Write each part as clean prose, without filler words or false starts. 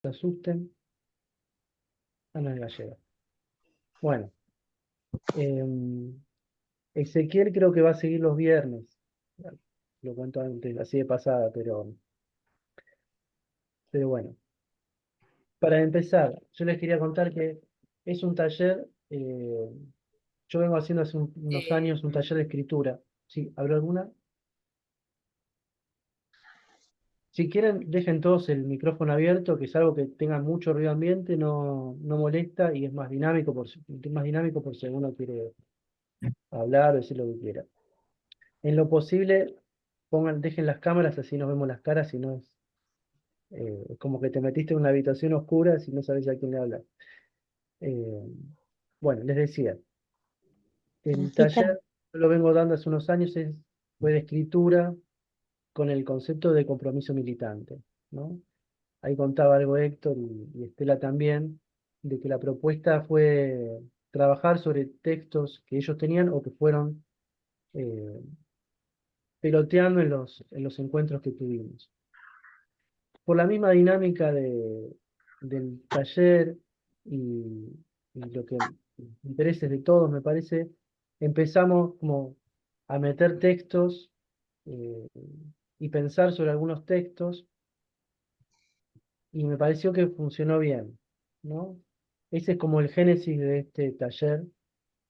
se asusten. Ah, no es gallega. Bueno, Ezequiel creo que va a seguir los viernes. Lo cuento antes, así de pasada, pero bueno. Para empezar, yo les quería contar que es un taller, yo vengo haciendo hace unos años un taller de escritura. ¿Sí? ¿Habrá alguna? Si quieren, dejen todos el micrófono abierto, que es algo que tenga mucho ruido ambiente, no molesta y es más dinámico por si alguno quiere hablar o decir lo que quiera. En lo posible, dejen las cámaras, así nos vemos las caras, si no es como que te metiste en una habitación oscura si no sabes a quién le hablas. Eh, bueno, les decía, el ¿Qué tal? taller yo lo vengo dando hace unos años, fue de escritura con el concepto de compromiso militante, ¿no? Ahí contaba algo Héctor y Estela también, de que la propuesta fue trabajar sobre textos que ellos tenían o que fueron eh, peloteando en los encuentros que tuvimos. Por la misma dinámica del taller y lo que intereses de todos, me parece, empezamos como a meter textos eh, y pensar sobre algunos textos y me pareció que funcionó bien, ¿no? Ese es como el génesis de este taller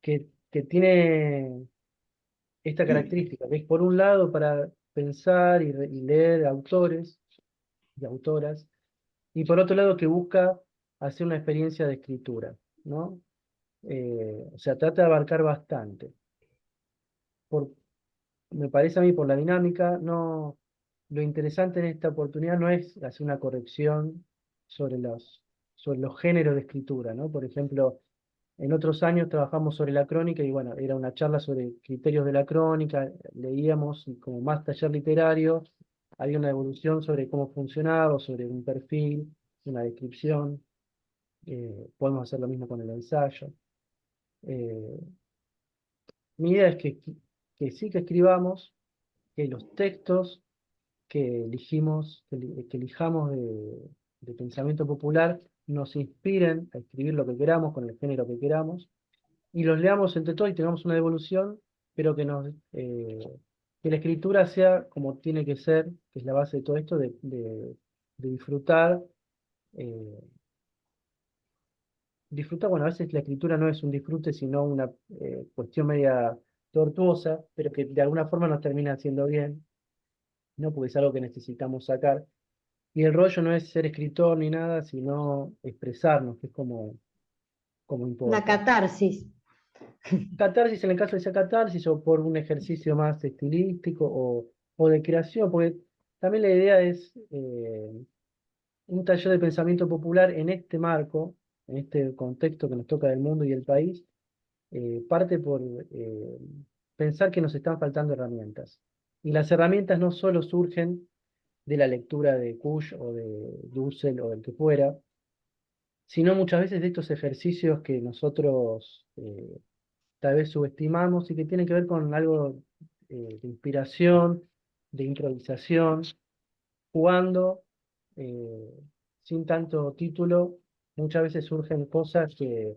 que tiene esta característica, que es por un lado para pensar y leer autores y autoras, y por otro lado que busca hacer una experiencia de escritura, ¿no? O sea, trata de abarcar bastante. Por, Me parece a mí por la dinámica, no, lo interesante en esta oportunidad no es hacer una corrección sobre sobre los géneros de escritura, ¿no? Por ejemplo, en otros años trabajamos sobre la crónica y bueno, era una charla sobre criterios de la crónica, leíamos y como más taller literario, había una evolución sobre cómo funcionaba, sobre un perfil, una descripción. Podemos hacer lo mismo con el ensayo. Eh, Mi idea es que sí que escribamos, que los textos que elijamos de pensamiento popular nos inspiren a escribir lo que queramos, con el género que queramos, y los leamos entre todos y tengamos una devolución, pero que la escritura sea como tiene que ser, que es la base de todo esto, de disfrutar. eh, Disfrutar, bueno, a veces la escritura no es un disfrute, sino una cuestión media tortuosa, pero que de alguna forma nos termina haciendo bien, ¿no? Porque es algo que necesitamos sacar. Y el rollo no es ser escritor ni nada, sino expresarnos, que es como Una importa. catarsis. Catarsis, en el caso de esa catarsis, o por un ejercicio más estilístico o de creación, porque también la idea es un taller de pensamiento popular en este marco, en este contexto que nos toca del mundo y el país, parte por pensar que nos están faltando herramientas. Y las herramientas no solo surgen de la lectura de Kush o de Dussel o del que fuera, sino muchas veces de estos ejercicios que nosotros tal vez subestimamos y que tienen que ver con algo de inspiración, de improvisación, jugando, eh, sin tanto título, muchas veces surgen cosas que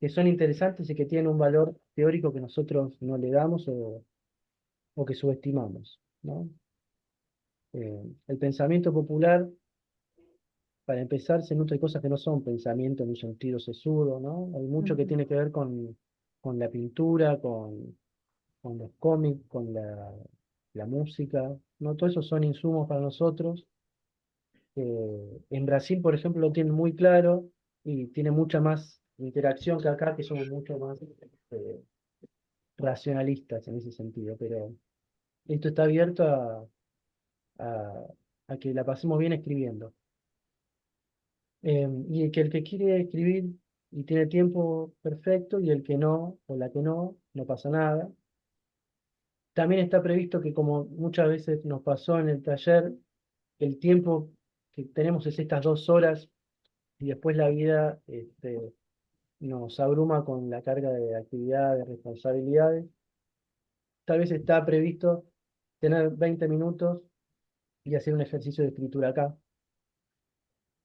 son interesantes y que tienen un valor teórico que nosotros no le damos o que subestimamos, ¿no? El pensamiento popular, para empezar, se nutre de cosas que no son pensamiento en un sentido sesudo, ¿no? Hay mucho que Ujú. tiene que ver con la pintura, con los cómics, con la música, ¿no? Todo eso son insumos para nosotros. En Brasil, por ejemplo, lo tienen muy claro y tiene mucha más interacción que acá, que somos mucho más racionalistas en ese sentido, pero esto está abierto a, a que la pasemos bien escribiendo. Y que el que quiere escribir y tiene tiempo perfecto, y el que no, o la que no pasa nada. También está previsto que, como muchas veces nos pasó en el taller, el tiempo que tenemos es estas 2 horas y después la vida nos abruma con la carga de actividades, responsabilidades. Tal vez está previsto tener 20 minutos y hacer un ejercicio de escritura acá,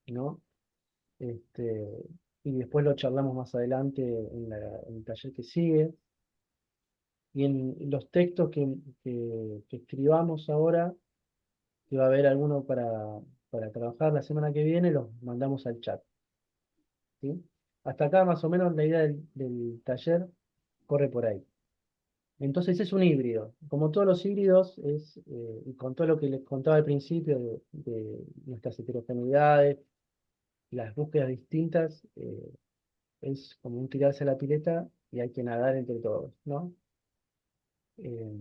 ¿no? este, y después lo charlamos más adelante en el taller que sigue. Y en los textos que escribamos ahora, que va a haber alguno para trabajar la semana que viene, los mandamos al chat, ¿sí? Hasta acá más o menos la idea del taller corre por ahí. Entonces es un híbrido. Como todos los híbridos, y con todo lo que les contaba al principio de nuestras heterogeneidades, las búsquedas distintas, es como un tirarse a la pileta y hay que nadar entre todos, ¿no? Eh,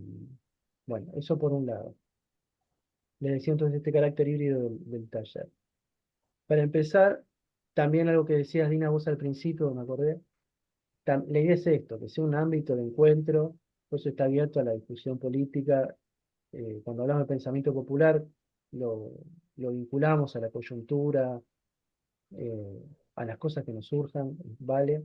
bueno, eso por un lado. Les decía entonces este carácter híbrido del taller. Para empezar, también algo que decías, Dina, vos al principio, me acordé, la idea es esto, que sea un ámbito de encuentro, por eso está abierto a la discusión política. Cuando hablamos de pensamiento popular, lo, lo vinculamos a la coyuntura, eh, a las cosas que nos surjan, ¿vale?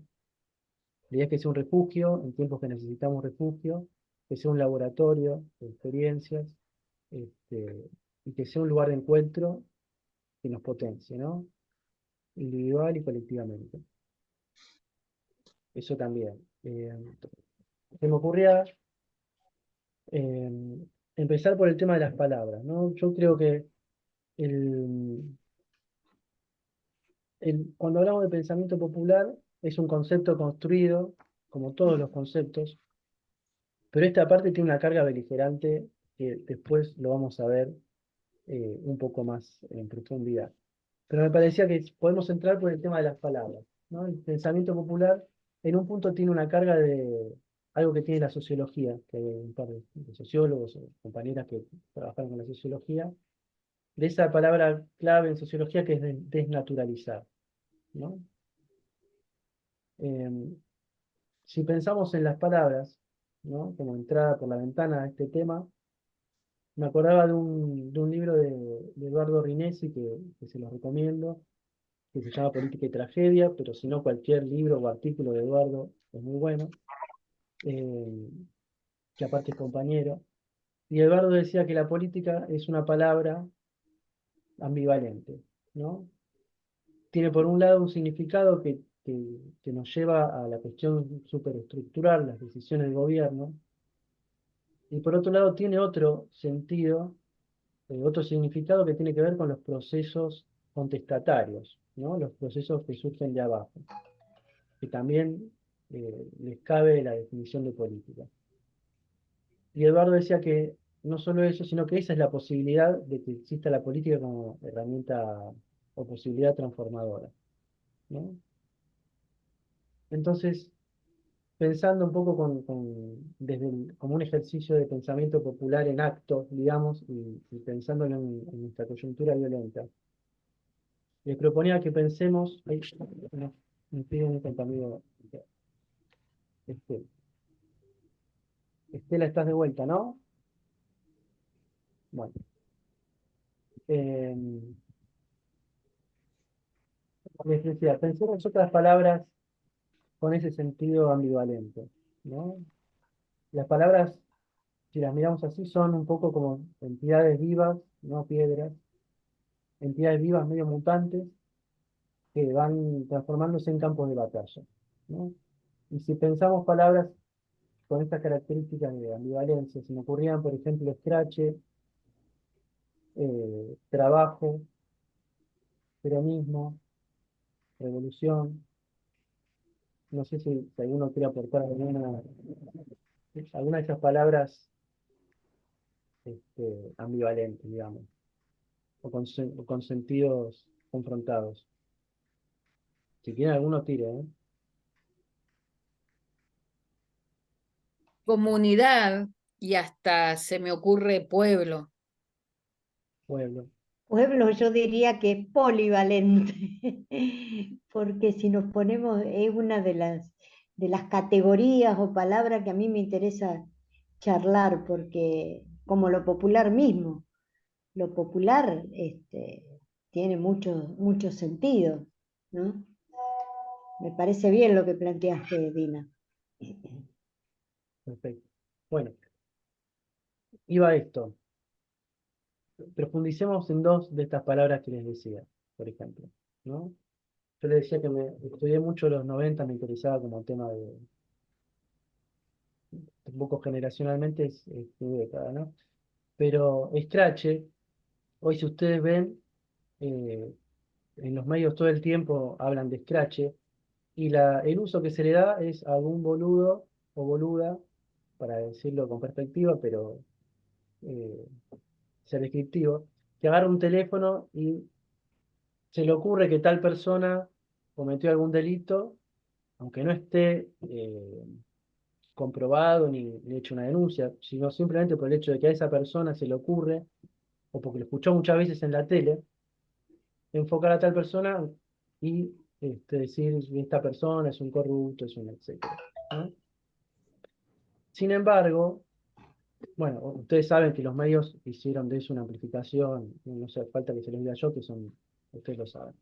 La idea es que sea un refugio en tiempos que necesitamos refugio, que sea un laboratorio de experiencias, este, y que sea un lugar de encuentro que nos potencie, ¿no? Individual y colectivamente. Eso también. Se me ocurría eh, empezar por el tema de las palabras, ¿no? Yo creo que el, cuando hablamos de pensamiento popular es un concepto construido, como todos los conceptos, pero esta parte tiene una carga beligerante que después lo vamos a ver un poco más en profundidad. Pero me parecía que podemos entrar por el tema de las palabras, ¿no? El pensamiento popular en un punto tiene una carga de algo que tiene la sociología, que hay un par de sociólogos o compañeras que trabajan con la sociología, de esa palabra clave en sociología que es desnaturalizar, ¿no? Eh, si pensamos en las palabras, ¿no? Como entrada por la ventana a este tema, me acordaba de un libro de Eduardo Rinesi que se los recomiendo, que se llama Política y Tragedia, pero si no, cualquier libro o artículo de Eduardo es muy bueno, eh, que aparte es compañero. Y Eduardo decía que la política es una palabra ambivalente, ¿no? Tiene por un lado un significado que nos lleva a la cuestión superestructural, las decisiones del gobierno, y por otro lado tiene otro sentido, otro significado que tiene que ver con los procesos contestatarios, ¿no? Los procesos que surgen de abajo, que también les cabe la definición de política. Y Eduardo decía que no solo eso, sino que esa es la posibilidad de que exista la política como herramienta o posibilidad transformadora, ¿no? Entonces, pensando un poco como un ejercicio de pensamiento popular en acto, digamos, y pensando en nuestra coyuntura violenta, les proponía que pensemos, ahí, me pide un compañero, este, Estela, estás de vuelta, ¿no? Bueno, eh, les decía, pensemos otras palabras con ese sentido ambivalente, ¿no? Las palabras, si las miramos así, son un poco como entidades vivas, no piedras, entidades vivas medio mutantes que van transformándose en campos de batalla, ¿no? Y si pensamos palabras con estas características de ambivalencia, se me ocurrían, por ejemplo, escrache, trabajo, peronismo, revolución. No sé si alguno quiere aportar alguna de esas palabras ambivalentes, digamos, o con sentidos confrontados. Si quieren alguno tire, ¿eh? Comunidad y hasta se me ocurre pueblo. Pueblo. Pueblo, yo diría que es polivalente, porque si nos ponemos, es una de las categorías o palabras que a mí me interesa charlar, porque como lo popular mismo, lo popular tiene muchos sentidos, ¿no? Me parece bien lo que planteaste, Dina. Perfecto. Bueno, iba esto. Profundicemos en dos de estas palabras que les decía, por ejemplo, ¿no? yo le decía que me estudié mucho los 90, me interesaba como tema de, un poco generacionalmente es mi década, ¿no? Pero Scratch, hoy si ustedes ven, eh, en los medios todo el tiempo hablan de Scratch, y el uso que se le da es a algún boludo o boluda, para decirlo con perspectiva, pero eh, ser descriptivo, que agarra un teléfono y se le ocurre que tal persona cometió algún delito, aunque no esté comprobado ni hecho una denuncia, sino simplemente por el hecho de que a esa persona se le ocurre, o porque lo escuchó muchas veces en la tele, enfocar a tal persona y decir esta persona es un corrupto, es un etcétera, ¿no? Sin embargo, bueno, ustedes saben que los medios hicieron de eso una amplificación, no hace falta que se los diga yo, ustedes lo saben.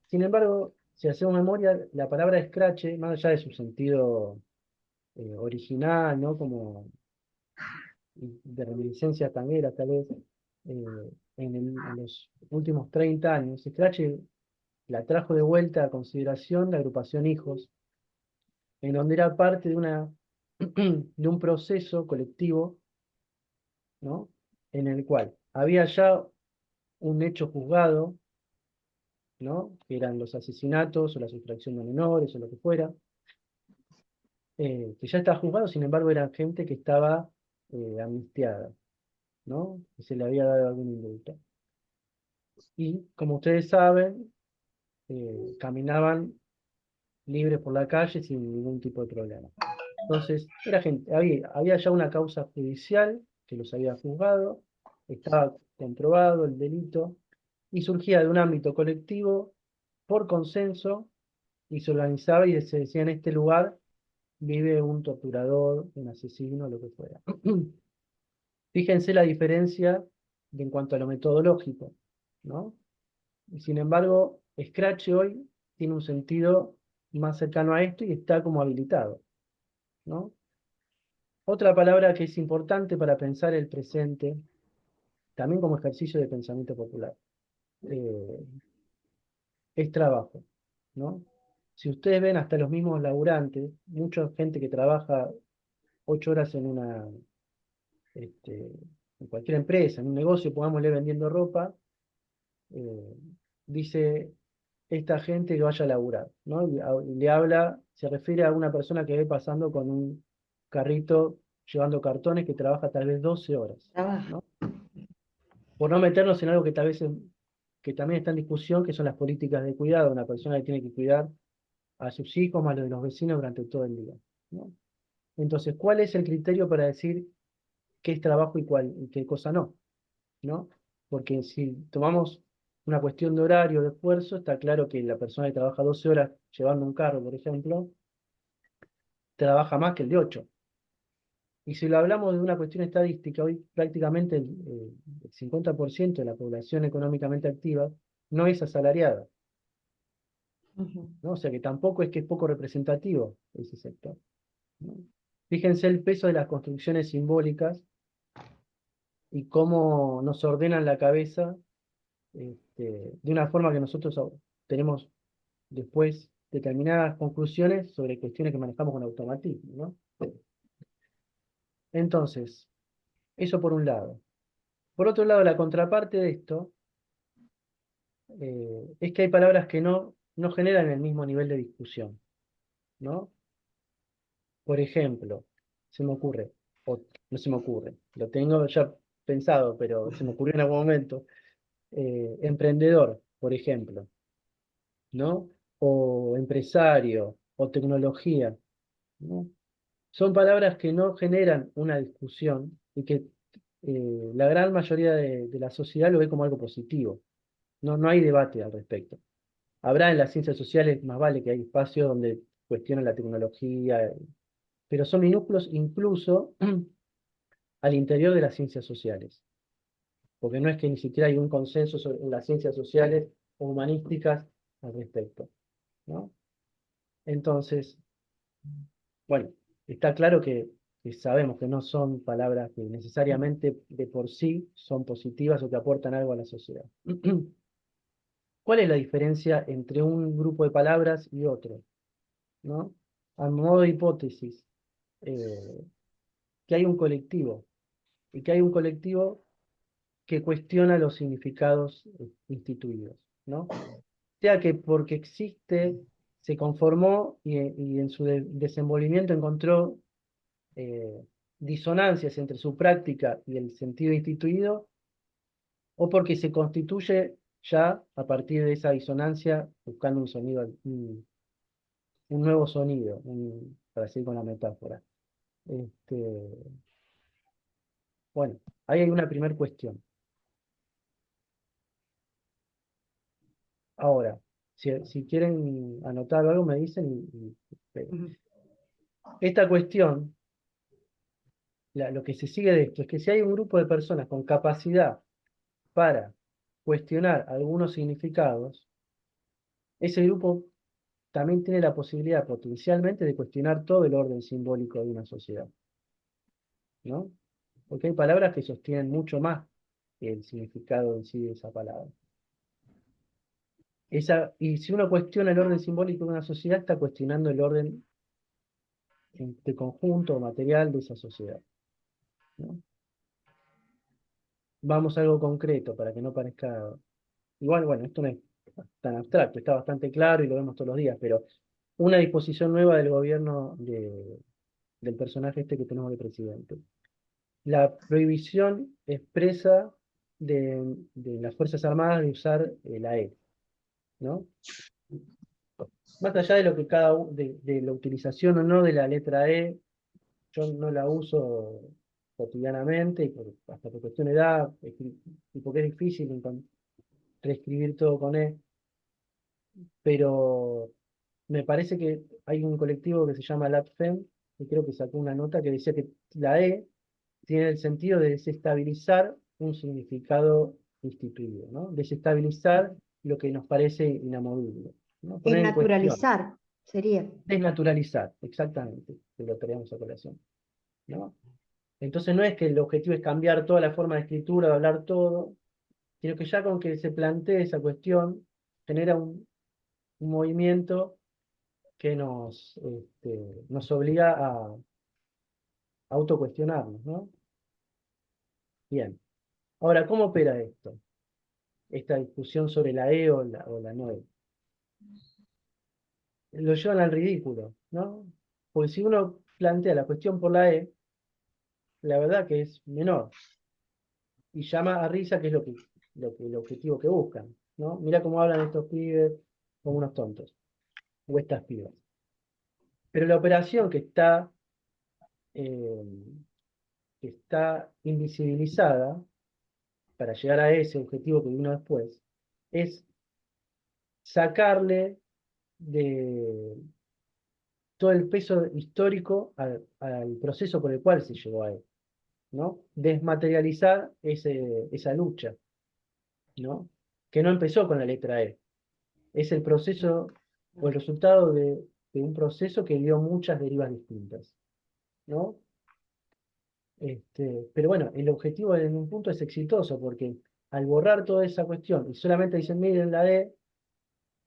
Sin embargo, si hacemos memoria, la palabra scratch, más allá de su sentido original, ¿no? Como de reminiscencia tanguera, tal vez, en los últimos 30 años, scratch la trajo de vuelta a consideración la agrupación Hijos, en donde era parte de un proceso colectivo, ¿no? En el cual había ya un hecho juzgado, ¿no? Que eran los asesinatos o la sustracción de menores o lo que fuera, que ya estaba juzgado, sin embargo era gente que estaba amnistiada, ¿no? Que se le había dado algún indulto. Y como ustedes saben, caminaban libres por la calle sin ningún tipo de problema. Entonces, había ya una causa judicial que los había juzgado, estaba comprobado el delito, y surgía de un ámbito colectivo por consenso, y se organizaba y se decía: en este lugar vive un torturador, un asesino, lo que fuera. Fíjense la diferencia en cuanto a lo metodológico, ¿no? Y sin embargo, Scratch hoy tiene un sentido más cercano a esto y está como habilitado, ¿no? Otra palabra que es importante para pensar el presente, también como ejercicio de pensamiento popular, eh, es trabajo, ¿no? Si ustedes ven, hasta los mismos laburantes, mucha gente que trabaja 8 horas este, en cualquier empresa, en un negocio, pongámosle vendiendo ropa, eh, dice esta gente que vaya a laburar, ¿no? Y le habla, se refiere a una persona que ve pasando con un carrito llevando cartones, que trabaja tal vez 12 horas, Trabaja. ¿no? Por no meternos en algo que tal vez que también está en discusión, que son las políticas de cuidado, una persona que tiene que cuidar a sus hijos más de los vecinos durante todo el día, ¿no? Entonces, ¿cuál es el criterio para decir qué es trabajo y qué cosa no? ¿No? Porque si tomamos una cuestión de horario, de esfuerzo, está claro que la persona que trabaja 12 horas llevando un carro, por ejemplo, trabaja más que el de 8. Y si lo hablamos de una cuestión estadística, hoy prácticamente el 50% de la población económicamente activa no es asalariada, Ujú. ¿no? O sea que tampoco es que es poco representativo ese sector, ¿no? Fíjense el peso de las construcciones simbólicas y cómo nos ordenan la cabeza, de una forma que nosotros tenemos después determinadas conclusiones sobre cuestiones que manejamos con automatismo, ¿no? Entonces, eso por un lado. Por otro lado, la contraparte de esto es que hay palabras que no generan el mismo nivel de discusión, ¿no? Por ejemplo, se me ocurre, o no se me ocurre, lo tengo ya pensado, pero se me ocurrió en algún momento, emprendedor, por ejemplo, ¿no? O empresario, o tecnología, ¿no? Son palabras que no generan una discusión y que la gran mayoría de la sociedad lo ve como algo positivo. No hay debate al respecto. Habrá en las ciencias sociales, más vale que hay espacios donde cuestionan la tecnología, pero son minúsculos incluso al interior de las ciencias sociales, porque no es que ni siquiera hay un consenso en las ciencias sociales o humanísticas al respecto, ¿no? Entonces, bueno, está claro que sabemos que no son palabras que necesariamente de por sí son positivas o que aportan algo a la sociedad. ¿Cuál es la diferencia entre un grupo de palabras y otro? ¿No? A modo de hipótesis, que hay un colectivo, y que hay un colectivo que cuestiona los significados instituidos, ¿no? Sea que porque existe, se conformó y en su desenvolvimiento encontró disonancias entre su práctica y el sentido instituido, o porque se constituye ya a partir de esa disonancia buscando un sonido, un nuevo sonido, para seguir con la metáfora. Bueno, ahí hay una primera cuestión. Ahora, si quieren anotar algo, me dicen. Esta cuestión, lo que se sigue de esto, es que si hay un grupo de personas con capacidad para cuestionar algunos significados, ese grupo también tiene la posibilidad potencialmente de cuestionar todo el orden simbólico de una sociedad, ¿no? Porque hay palabras que sostienen mucho más que el significado en sí de esa palabra. Y si uno cuestiona el orden simbólico de una sociedad, está cuestionando el orden de conjunto o material de esa sociedad, ¿no? Vamos a algo concreto para que no parezca. Igual, bueno, esto no es tan abstracto, está bastante claro y lo vemos todos los días, pero una disposición nueva del gobierno del personaje este que tenemos de presidente. La prohibición expresa de las Fuerzas Armadas de usar la E, ¿no? Más allá de lo que de la utilización o no de la letra E, yo no la uso cotidianamente, hasta por cuestión de edad, y porque es difícil reescribir todo con E, pero me parece que hay un colectivo que se llama LabFem, que creo que sacó una nota que decía que la E tiene el sentido de desestabilizar un significado instituido, ¿no? Desestabilizar lo que nos parece inamovible, ¿no? Poner en cuestión, Desnaturalizar sería. desnaturalizar, exactamente, que lo traemos a colación, ¿no? Entonces no es que el objetivo es cambiar toda la forma de escritura, de hablar todo, sino que ya con que se plantee esa cuestión, genera un movimiento que nos obliga a autocuestionarnos, ¿no? Bien. Ahora, ¿cómo opera esto? Esta discusión sobre la E o la no E. Lo llevan al ridículo, ¿no? Porque si uno plantea la cuestión por la E, la verdad que es menor. Y llama a risa, que es el objetivo que buscan, ¿no? Mira cómo hablan estos pibes como unos tontos, o estas pibas. Pero la operación eh, que está invisibilizada para llegar a ese objetivo que vino después, es sacarle de todo el peso histórico al proceso por el cual se llegó a él, ¿no? Desmaterializar esa lucha, ¿no? Que no empezó con la letra E. Es el proceso o el resultado de un proceso que dio muchas derivas distintas, ¿no? Pero bueno, el objetivo en un punto es exitoso porque al borrar toda esa cuestión y solamente dicen, miren la D,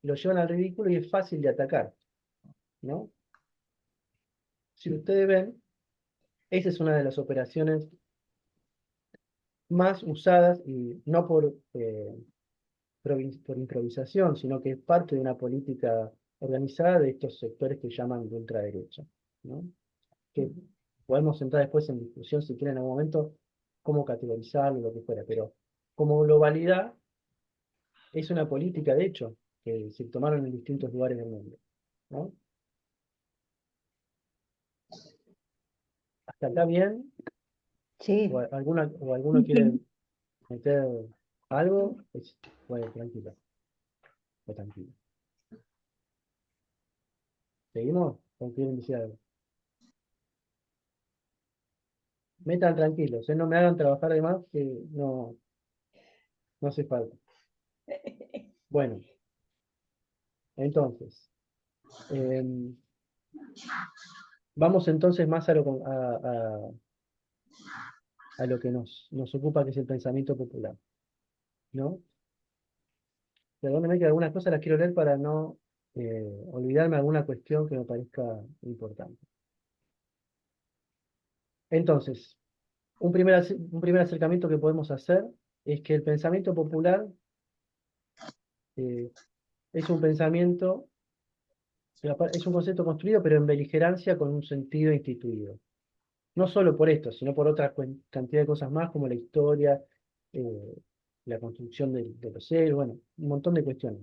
lo llevan al ridículo y es fácil de atacar, ¿no? Si ustedes ven, esa es una de las operaciones más usadas y no por improvisación, sino que es parte de una política organizada de estos sectores que llaman de ultraderecha, ¿no? Que podemos entrar después en discusión, si quieren, en algún momento, cómo categorizarlo, lo que fuera, pero como globalidad es una política, de hecho, que se tomaron en distintos lugares del mundo, ¿no? ¿Hasta acá bien? ¿O, Sí. alguno quiere meter algo? Bueno, tranquilo, o tranquilo. ¿Seguimos? ¿O quieren decir algo? Metan tranquilos, no me hagan trabajar de más, que no hace falta. Bueno, entonces, vamos entonces más a lo que nos ocupa, que es el pensamiento popular, ¿no? perdónenme que algunas cosas las quiero leer para no olvidarme alguna cuestión que me parezca importante. Entonces, un primer acercamiento que podemos hacer es que el pensamiento popular es un pensamiento, es un concepto construido, pero en beligerancia con un sentido instituido. No solo por esto, sino por otra cantidad de cosas más, como la historia, eh, la construcción de los seres, bueno, un montón de cuestiones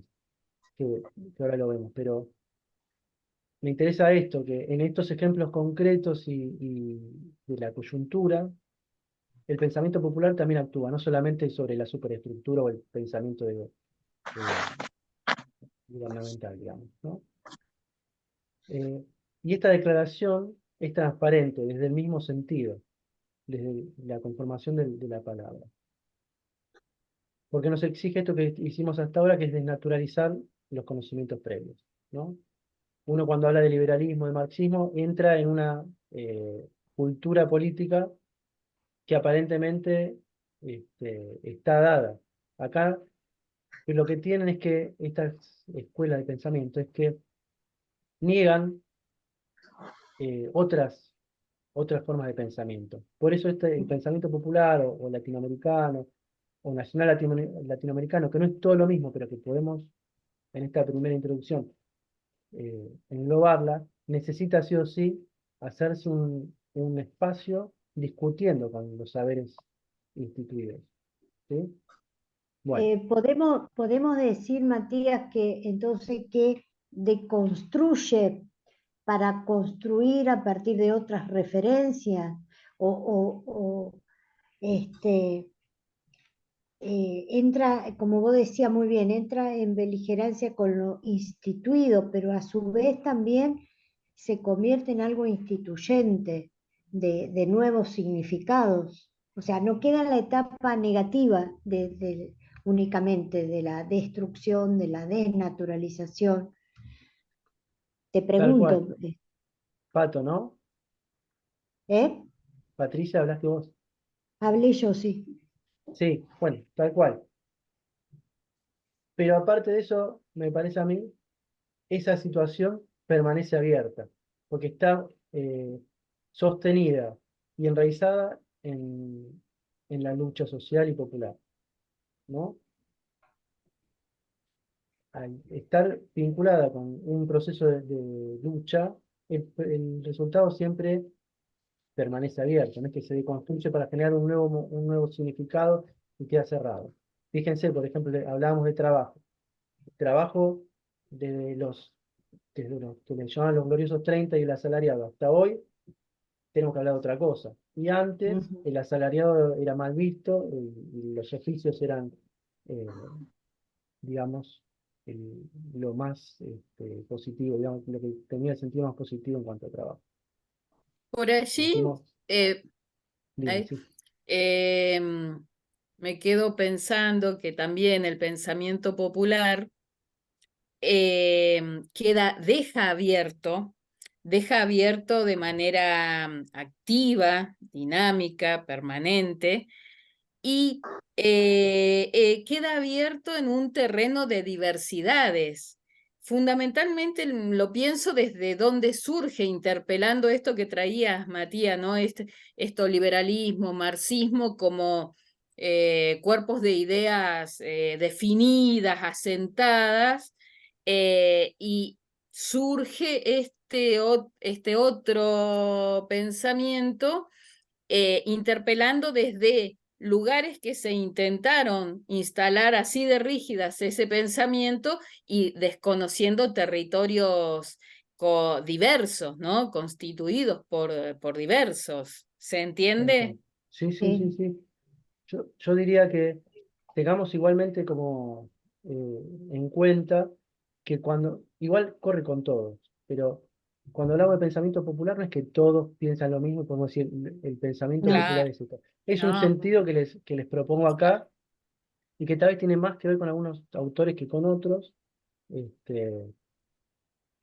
que ahora lo vemos. Pero me interesa esto, que en estos ejemplos concretos y de la coyuntura, el pensamiento popular también actúa, no solamente sobre la superestructura o el pensamiento gubernamental, digamos, ¿no? Y esta declaración es transparente desde el mismo sentido, desde la conformación de la palabra. Porque nos exige esto que hicimos hasta ahora, que es desnaturalizar los conocimientos previos, ¿no? Uno cuando habla de liberalismo, de marxismo, entra en una cultura política que aparentemente está dada. Acá lo que tienen es que estas escuelas de pensamiento es que niegan otras formas de pensamiento. Por eso el pensamiento popular o latinoamericano o nacional latinoamericano, que no es todo lo mismo, pero que podemos en esta primera introducción englobarla, necesita sí o sí hacerse un espacio discutiendo con los saberes instituidos. ¿Sí? Bueno, Podemos decir, Matías, que entonces que deconstruye para construir a partir de otras referencias o, este, entra, como vos decías muy bien, entra en beligerancia con lo instituido, pero a su vez también se convierte en algo instituyente de nuevos significados. O sea, no queda en la etapa negativa únicamente de la destrucción, de la desnaturalización. Te tal pregunto, cual. Pato, ¿no? ¿eh? Patricia, hablaste vos. Hablé yo, sí. Sí, bueno, tal cual. Pero aparte de eso, me parece a mí, esa situación permanece abierta, porque está sostenida y enraizada en la lucha social y popular, ¿no? Al estar vinculada con un proceso de lucha, el resultado siempre permanece abierto, no es que se deconstruye para generar un nuevo significado y queda cerrado. Fíjense, por ejemplo, hablábamos de trabajo. El trabajo desde los que le llaman los gloriosos 30 y el asalariado hasta hoy, tenemos que hablar de otra cosa. Y antes Ujú. el asalariado era mal visto y los oficios eran, eh, digamos, lo más positivo, digamos, lo que tenía el sentido más positivo en cuanto a trabajo. Por allí, Decimos, eh, dime, ay, sí. me quedo pensando que también el pensamiento popular deja abierto de manera activa, dinámica, permanente, y queda abierto en un terreno de diversidades. Fundamentalmente lo pienso desde donde surge, interpelando esto que traías, Matías, ¿no? Esto liberalismo, marxismo, como cuerpos de ideas definidas, asentadas, y surge este otro pensamiento interpelando desde lugares que se intentaron instalar así de rígidas ese pensamiento y desconociendo territorios diversos, ¿no? Constituidos por diversos. ¿Se Tal cual. entiende? Sí, sí, sí, Sí. sí. Yo diría que tengamos igualmente como en cuenta que igual corre con todos, pero cuando hablamos de pensamiento popular no es que todos piensan lo mismo, podemos decir, el pensamiento No. popular Claro, es esto. Es un no. sentido que les propongo acá y que tal vez tiene más que ver con algunos autores que con otros, este,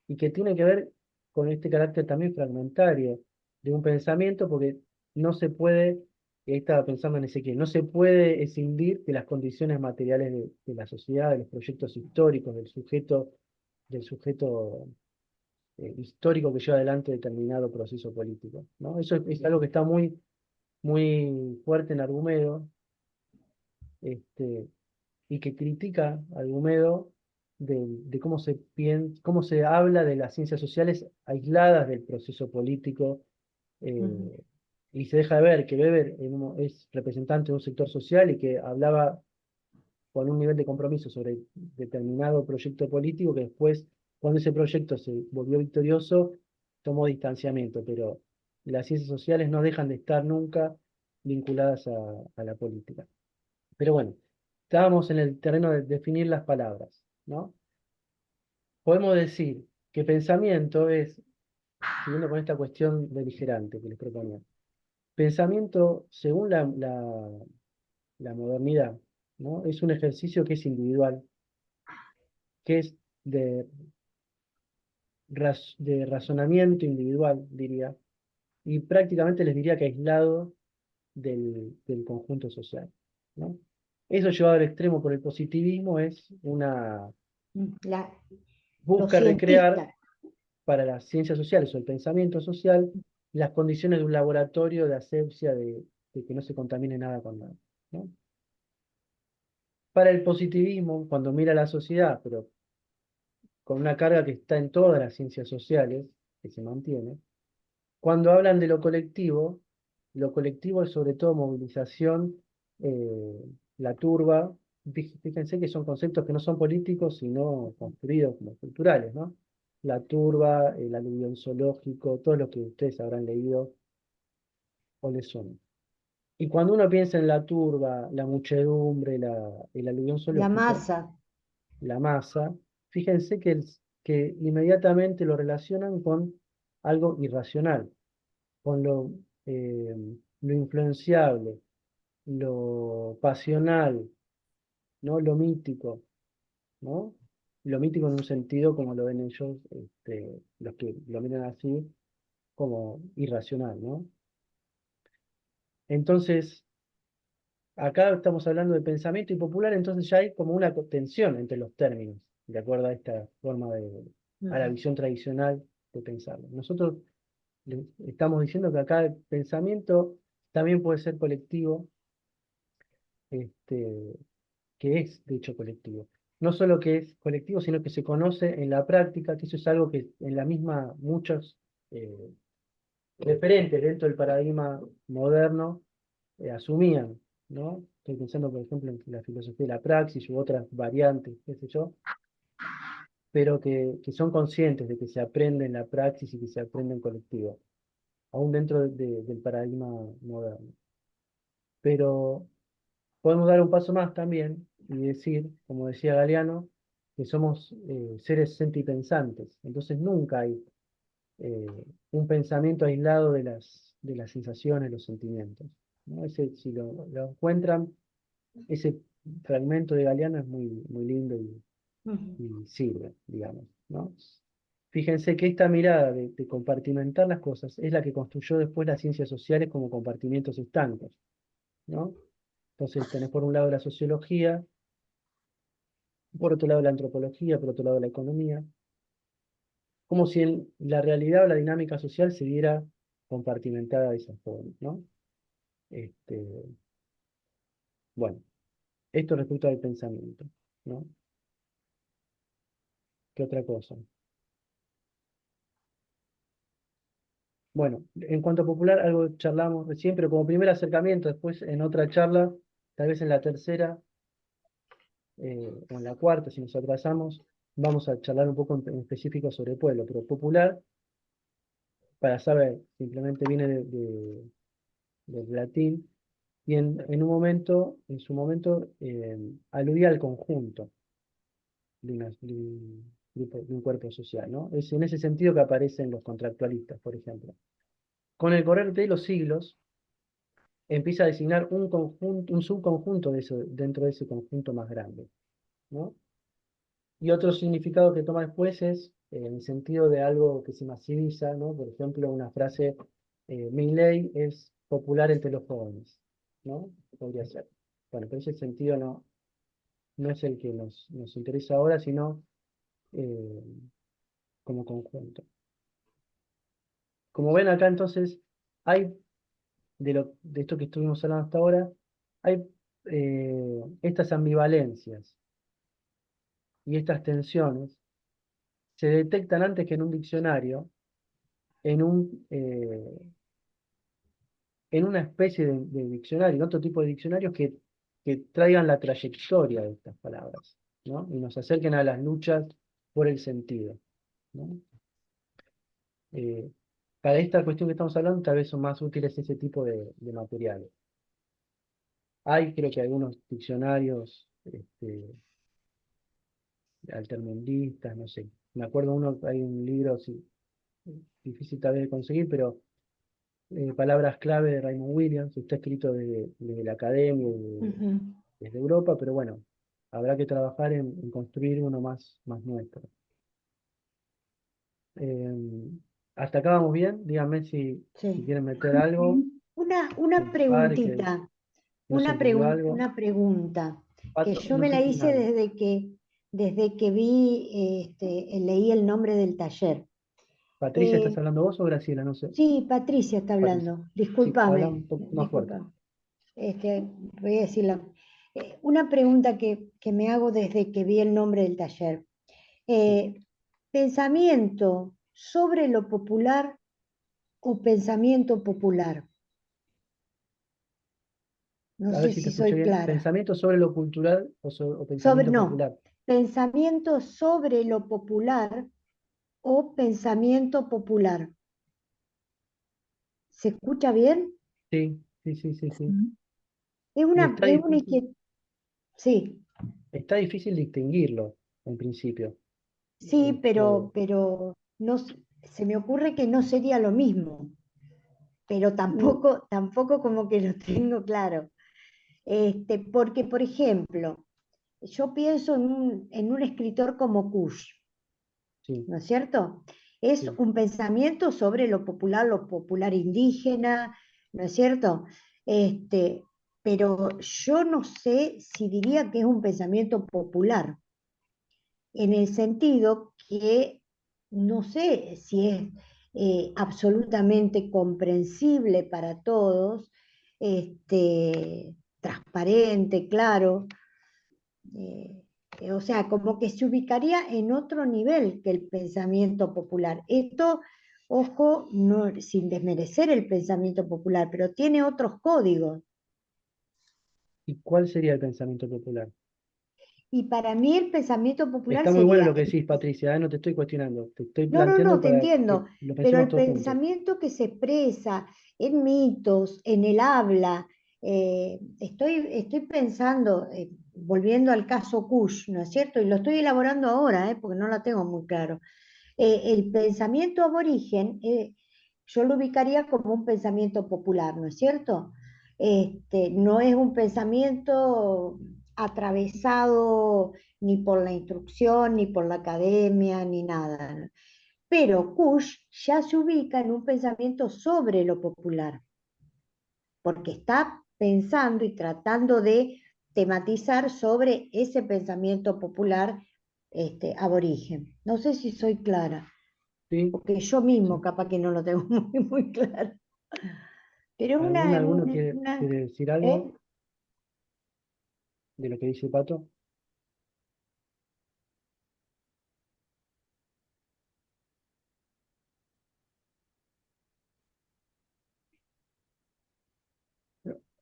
y que tiene que ver con este carácter también fragmentario de un pensamiento, porque no se puede y ahí estaba pensando en Ezequiel, no se puede escindir de las condiciones materiales de la sociedad, de los proyectos históricos, del sujeto histórico que lleva adelante determinado proceso político, ¿no? Eso es algo que está muy, muy fuerte en Argumedo, este, y que critica a Argumedo de cómo se habla de las ciencias sociales aisladas del proceso político, Ujú. y se deja de ver que Weber es representante de un sector social y que hablaba con un nivel de compromiso sobre determinado proyecto político que después, cuando ese proyecto se volvió victorioso, tomó distanciamiento, pero las ciencias sociales no dejan de estar nunca vinculadas a la política. Pero bueno, estábamos en el terreno de definir las palabras, ¿no? Podemos decir que pensamiento es, siguiendo con esta cuestión beligerante que les proponía, pensamiento, según la modernidad, ¿no? Es un ejercicio que es individual, que es de, de razonamiento individual, diría, y prácticamente les diría que aislado del conjunto social, ¿no? Eso llevado al extremo por el positivismo es una La- los busca recrear cientistas. para las ciencias sociales o el pensamiento social las condiciones de un laboratorio de asepsia, de que no se contamine nada con nada, ¿no? Para el positivismo, cuando mira la sociedad, pero con una carga que está en todas las ciencias sociales, que se mantiene, cuando hablan de lo colectivo es sobre todo movilización, eh, la turba. Fíjense que son conceptos que no son políticos, sino construidos como culturales, ¿no? La turba, el aluvión zoológico, todo lo que ustedes habrán leído o les suena. Y cuando uno piensa en la turba, la muchedumbre, el aluvión La zoológico, masa. la masa, fíjense que inmediatamente lo relacionan con algo irracional, con eh, lo influenciable, lo pasional, ¿no? Lo mítico, ¿no? Lo mítico en un sentido como lo ven ellos, los que lo miran así, como irracional, ¿no? Entonces, acá estamos hablando de pensamiento y popular, entonces ya hay como una tensión entre los términos, de acuerdo a esta forma a la Ujú. visión tradicional de pensarlo. Nosotros estamos diciendo que acá el pensamiento también puede ser colectivo, este, que es de hecho colectivo. No solo que es colectivo, sino que se conoce en la práctica, que eso es algo que en la misma muchos eh, referentes dentro del paradigma moderno asumían, ¿no? Estoy pensando, por ejemplo, en la filosofía de la praxis u otras variantes, qué sé yo, pero que son conscientes de que se aprende en la praxis y que se aprende en colectivo, aún dentro del paradigma moderno. Pero podemos dar un paso más también y decir, como decía Galeano, que somos seres sentipensantes. Entonces nunca hay un pensamiento aislado de las sensaciones, los sentimientos, ¿no? Si lo encuentran, ese fragmento de Galeano es muy, muy lindo Ujú. y sirve, digamos, ¿no? Fíjense que esta mirada de compartimentar las cosas es la que construyó después las ciencias sociales como compartimientos estancos, ¿no? Entonces tenés por un lado la sociología, por otro lado la antropología, por otro lado la economía, como si en la realidad o la dinámica social se viera compartimentada de esa forma, ¿no? Este, bueno, esto respecto al pensamiento, ¿no? ¿Qué otra cosa? Bueno, en cuanto a popular, algo charlamos recién, pero como primer acercamiento, después en otra charla, tal vez en la tercera o en la cuarta, si nos atrasamos, vamos a charlar un poco en específico sobre pueblo, pero popular, para saber, simplemente viene del latín, y en su momento, aludía al conjunto de un grupo, de un cuerpo social, ¿no? Es en ese sentido que aparecen los contractualistas, por ejemplo. Con el correr de los siglos, empieza a designar un conjunto, un subconjunto de eso, dentro de ese conjunto más grande, ¿no? Y otro significado que toma después es en el sentido de algo que se masiviza, ¿no? Por ejemplo, una frase, mi ley es popular entre los jóvenes, ¿no? Podría ser. Bueno, pero ese sentido no es el que nos interesa ahora, sino eh, como conjunto. Como ven acá, entonces, hay de esto que estuvimos hablando hasta ahora, hay estas ambivalencias y estas tensiones se detectan antes que en un diccionario, en en una especie de diccionario, en otro tipo de diccionarios que traigan la trayectoria de estas palabras, ¿no? Y nos acerquen a las luchas por el sentido, ¿no? Eh, para esta cuestión que estamos hablando, tal vez son más útiles ese tipo de materiales. Hay, creo que algunos diccionarios altermundistas, no sé. Me acuerdo uno, hay un libro, sí, difícil tal vez de conseguir, pero palabras clave de Raymond Williams, está escrito desde la academia, Ujú. desde Europa, pero bueno, habrá que trabajar en construir uno más nuestro. Eh, hasta acá vamos bien, díganme si Sí. quieren meter algo, que Una les pare, que preguntita, no se entendió algo. una pregunta, que Pato, yo no me se la entiende hice nada. desde que vi, leí el nombre del taller. Patricia, ¿estás Eh, hablando vos o Graciela? No sé. sí, Patricia está Patricia. hablando, Sí, habla un discúlpame, poco más fuerte. discúlpame. Voy a decirla. Una pregunta que me hago desde que vi el nombre del taller. Sí. ¿Pensamiento sobre lo popular o pensamiento popular? No A ver sé si te si escuché soy bien. clara. ¿Pensamiento sobre lo cultural o pensamiento No, popular? pensamiento sobre lo popular o pensamiento popular. ¿Se escucha bien? Sí, sí, sí, sí, sí. Y Es una inquietud. Sí, está difícil distinguirlo en principio. sí, Este, pero no, se me ocurre que no sería lo mismo, pero mm, tampoco como que lo tengo claro. Porque, por ejemplo, yo pienso en un escritor como Kush, sí, ¿no es cierto? Es sí. un pensamiento sobre lo popular indígena, ¿no es cierto? Este, pero yo no sé si diría que es un pensamiento popular, en el sentido que no sé si es absolutamente comprensible para todos, transparente, claro, eh, o sea, como que se ubicaría en otro nivel que el pensamiento popular. Esto, ojo, no, sin desmerecer el pensamiento popular, pero tiene otros códigos. ¿Y cuál sería el pensamiento popular? Y para mí el pensamiento popular Está muy bueno sería lo que decís, Patricia, ¿eh? No te estoy cuestionando, te estoy no, planteando te para entiendo, que lo pero pensemos el todos juntos. pensamiento que se expresa en mitos, en el habla, estoy pensando, volviendo al caso Kush, ¿no es cierto? Y lo estoy elaborando ahora, porque no la tengo muy claro. El pensamiento aborigen, yo lo ubicaría como un pensamiento popular, ¿no es cierto? No es un pensamiento atravesado ni por la instrucción, ni por la academia, ni nada, ¿no? Pero Kush ya se ubica en un pensamiento sobre lo popular, porque está pensando y tratando de tematizar sobre ese pensamiento popular aborigen. No sé si soy clara, ¿Sí? porque yo mismo ¿Sí? capaz que no lo tengo muy claro. Pero es ¿Alguno quiere decir algo ¿eh? de lo que dice Pato?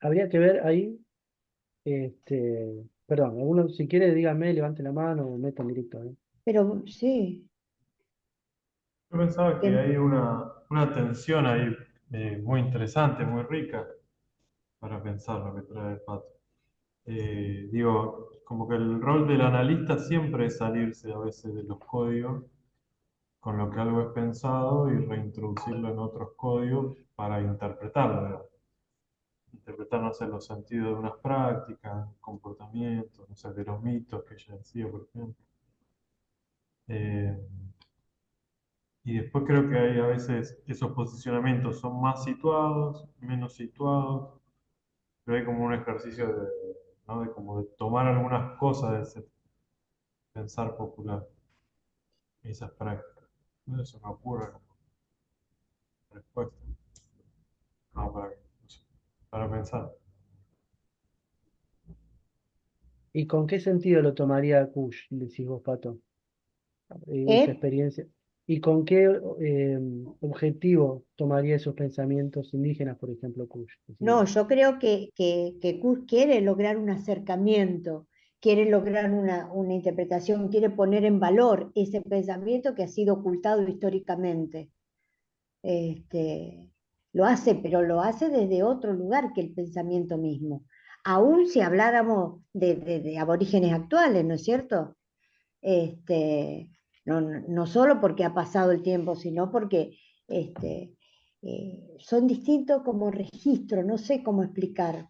Habría que ver ahí, perdón, alguno, si quiere, dígame, levante la mano o metan directo, ¿eh? Pero sí, Yo pensaba que que- hay una tensión ahí muy interesante, muy rica para pensar lo que trae el Pato. Digo, como que el rol del analista siempre es salirse a veces de los códigos con lo que algo es pensado y reintroducirlo en otros códigos para interpretarlo, digamos. Interpretar, no sé, los sentidos de unas prácticas, comportamientos, no sé, de los mitos que ella decía, por ejemplo. Eh, Y después creo que hay a veces esos posicionamientos son más situados, menos situados. pero hay como un ejercicio de, ¿no? De como de tomar algunas cosas de ese pensar popular, esas prácticas. No se me ocurre como respuesta. No, no sé, para pensar. ¿Y con qué sentido lo tomaría Kush, decís vos, Pato, esa ¿Eh? experiencia? ¿Y con qué objetivo tomaría esos pensamientos indígenas, por ejemplo, Kush? Decís No, vos. yo creo que Kuhn quiere lograr un acercamiento, quiere lograr una interpretación, quiere poner en valor ese pensamiento que ha sido ocultado históricamente. Este, lo hace, pero lo hace desde otro lugar que el pensamiento mismo. Aún si habláramos de aborígenes actuales, ¿no es cierto? Este, no solo porque ha pasado el tiempo, sino porque este, son distintos como registro, no sé cómo explicar.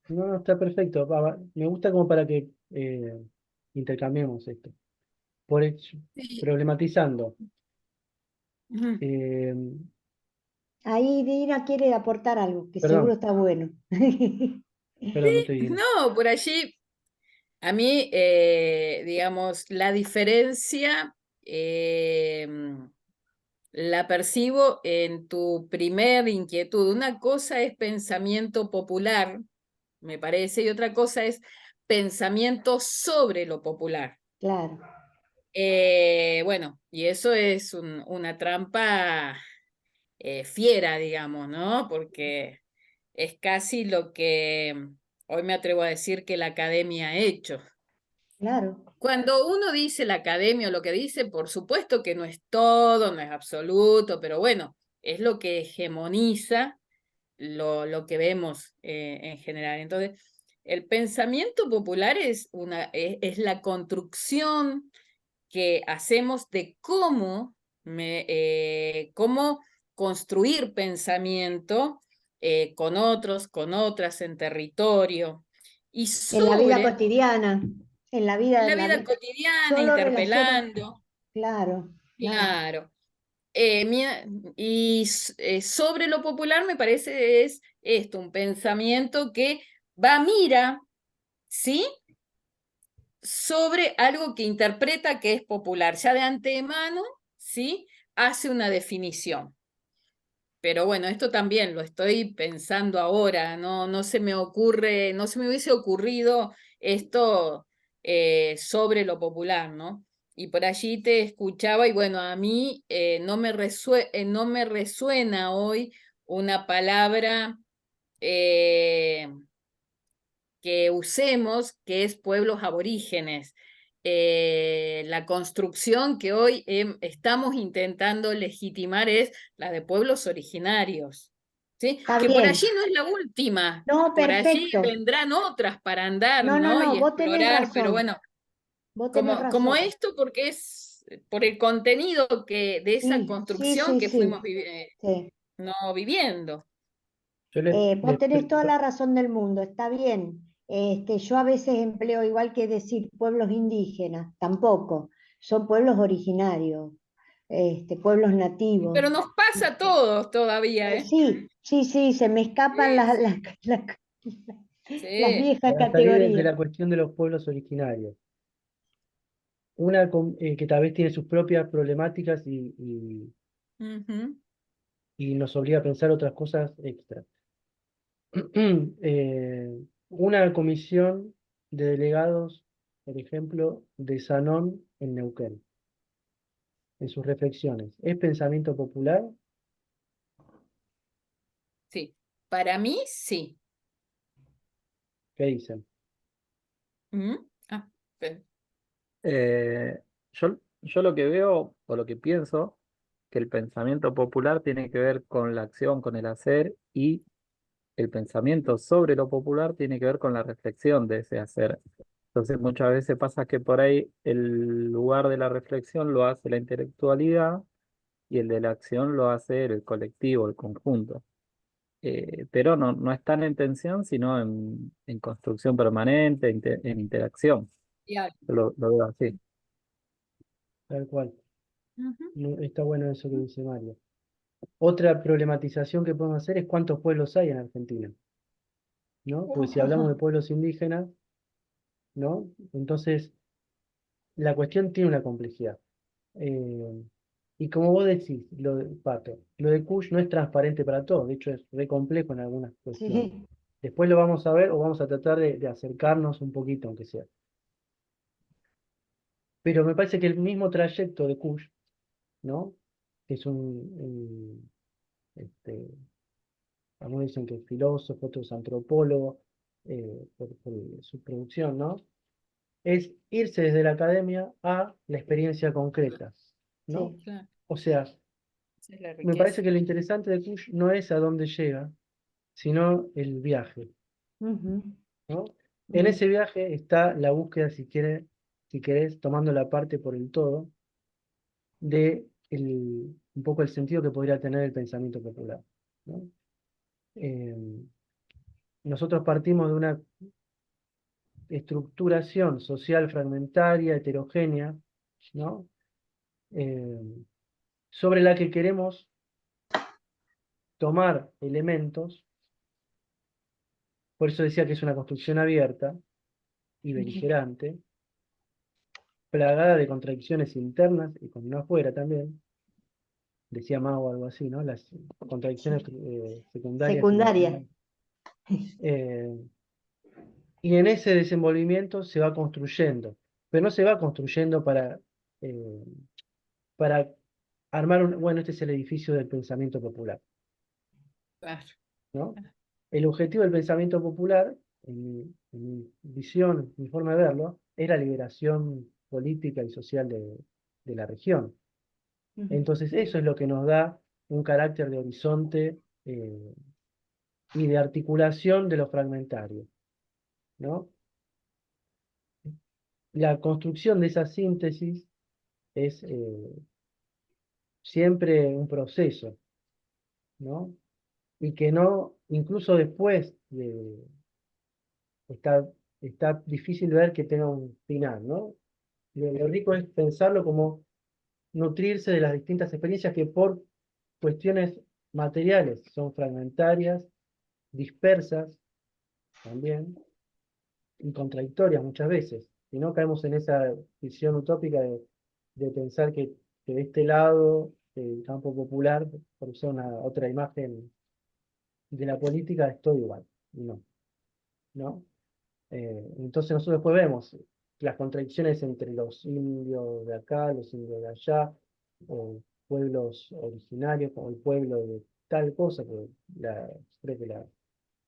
No, no, está perfecto. Me gusta como para que intercambiemos esto. Sí. Problematizando. Ujú. Eh, Ahí Dina quiere aportar algo que seguro perdón, está bueno. perdón, no te digo. No, por allí, a mí, digamos, la diferencia la percibo en tu primer inquietud. Una cosa es pensamiento popular, me parece, y otra cosa es pensamiento sobre lo popular. Claro, Bueno, y eso es una trampa fiera, digamos, ¿no? Porque es casi lo que hoy me atrevo a decir que la academia ha hecho. claro, Cuando uno dice la academia o lo que dice, por supuesto que no es todo, no es absoluto, pero bueno, es lo que hegemoniza lo que vemos en general. Entonces, el pensamiento popular es la construcción que hacemos de cómo construir pensamiento con otros, con otras en territorio y en la vida sobre cotidiana, en la vida cotidiana, solo relaciono, interpelando, claro, claro, claro. Sobre lo popular me parece es esto, un pensamiento que mira, ¿sí? Sobre algo que interpreta que es popular, ya de antemano, ¿sí? Hace una definición. Pero bueno, esto también lo estoy pensando ahora, no se me ocurre, no se me hubiese ocurrido esto sobre lo popular, ¿no? Y por allí te escuchaba y bueno, a mí no me resuena hoy una palabra que usemos, que es pueblos aborígenes. La construcción que hoy estamos intentando legitimar es la de pueblos originarios, ¿sí? está Que por bien. allí no es la última, No, por allí perfecto. vendrán otras para andar, No, no, ¿no? no, Y vos tenés explorar, pero razón, bueno, vos tenés como razón. esto, porque es por el contenido de esa Sí, sí, construcción sí, que fuimos sí, sí. no viviendo. Yo Vos tenés toda la razón del mundo, está bien. Yo a veces empleo igual que decir pueblos indígenas, tampoco, son pueblos originarios, pueblos nativos. Pero nos pasa a todos todavía, ¿eh? Sí, sí, sí, se me escapan Sí, las sí. viejas para salir de categorías. la cuestión de los pueblos originarios. Que tal vez tiene sus propias problemáticas Ujú. y nos obliga a pensar otras cosas extra. Una comisión de delegados, por ejemplo, de Sanón en Neuquén, en sus reflexiones. ¿Es pensamiento popular? Sí, para mí sí. ¿Qué dicen? ¿Mm? Ah, pe- Eh, yo lo que veo o lo que pienso, que el pensamiento popular tiene que ver con la acción, con el hacer, y el pensamiento sobre lo popular tiene que ver con la reflexión de ese hacer. Entonces muchas veces pasa que por ahí el lugar de la reflexión lo hace la intelectualidad y el de la acción lo hace el colectivo, el conjunto. Pero no está en tensión, sino en construcción permanente, en interacción. ya. Lo veo así. Tal cual. Ujú. Está bueno eso que dice Mario. Otra problematización que podemos hacer es cuántos pueblos hay en Argentina. ¿no? Porque si hablamos de pueblos indígenas, ¿no? Entonces, la cuestión tiene una complejidad. Eh, y como vos decís, Pato, lo de Kush no es transparente para todos, de hecho es re complejo en algunas cuestiones. Sí, Después lo vamos a ver o vamos a tratar de acercarnos un poquito, aunque sea. Pero me parece que el mismo trayecto de Kush, ¿no? Que es este, algunos dicen que es filósofo, otros antropólogo, por su producción, ¿no? Es irse desde la academia a la experiencia concreta, ¿no? sí. Claro, O sea, esa es la me parece riqueza. que lo interesante de Kush no es a dónde llega, sino el viaje, Ujú, ¿no? En ujú, ese viaje está la búsqueda, si querés, tomando la parte por el todo, de un poco el sentido que podría tener el pensamiento popular, ¿no? Eh, nosotros partimos de una estructuración social fragmentaria, heterogénea, ¿no? Eh, sobre la que queremos tomar elementos, por eso decía que es una construcción abierta y ujú. beligerante, plagada de contradicciones internas y con no afuera también, decía Mao algo así, ¿no? Las contradicciones Sí. secundarias y Secundaria. marginales. Eh, y en ese desenvolvimiento se va construyendo, pero no se va construyendo eh, para armar bueno, este es el edificio del pensamiento popular, Claro. ¿no? El objetivo del pensamiento popular, en mi visión, mi forma de verlo, es la liberación política y social de la región. Ujú, Entonces, eso es lo que nos da un carácter de horizonte y de articulación de lo fragmentario, ¿no? La construcción de esa síntesis es siempre un proceso, ¿no? Y que no, incluso después está, está difícil ver que tenga un final, ¿no? Lo rico es pensarlo como nutrirse de las distintas experiencias que por cuestiones materiales son fragmentarias, dispersas también, y contradictorias muchas veces. Si no caemos en esa visión utópica de pensar que de este lado del campo popular, por usar otra imagen de la política, es todo igual. Y no, ¿no? Entonces nosotros después vemos las contradicciones entre los indios de acá, los indios de allá, o pueblos originarios, como el pueblo de tal cosa, que creo que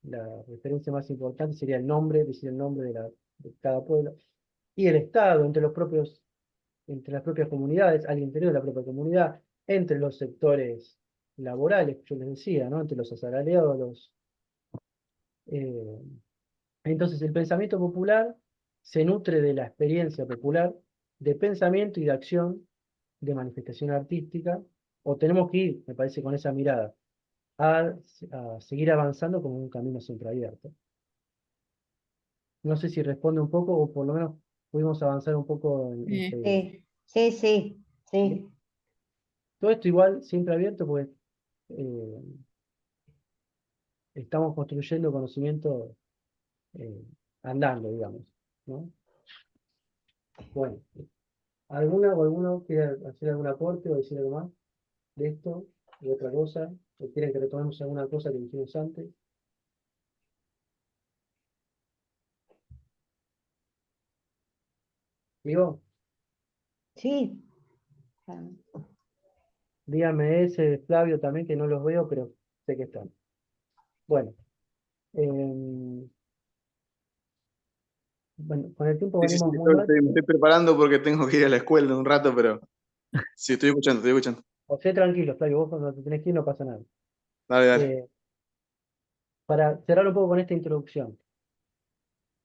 la referencia más importante sería el nombre, decir el nombre de cada pueblo, y el Estado, entre las propias comunidades, al interior de la propia comunidad, entre los sectores laborales, yo les decía, ¿no? Entre los asalariados, eh, entonces, el pensamiento popular se nutre de la experiencia popular, de pensamiento y de acción, de manifestación artística, o tenemos que ir, me parece, con esa mirada, a, a seguir avanzando como un camino siempre abierto. No sé si responde un poco, o por lo menos pudimos avanzar un poco en esta idea. Sí, sí, sí, sí. Todo esto igual siempre abierto, porque eh, estamos construyendo conocimiento andando, digamos, ¿no? Bueno, ¿alguna o alguno quiere hacer algún aporte o decir algo más de esto y otra cosa? ¿O quieren que retomemos alguna cosa que dijimos antes? Digo, Sí. dígame ese, Flavio, también, que no los veo, pero sé que están. Bueno, em, bueno, con el tiempo Sí, sí, sí, venimos muy mal. me estoy preparando porque tengo que ir a la escuela en un rato, pero sí, estoy escuchando, estoy escuchando. O sea, tranquilo, Flavio, vos cuando te tenés que ir no pasa nada. Dale, dale. Eh, para cerrar un poco con esta introducción,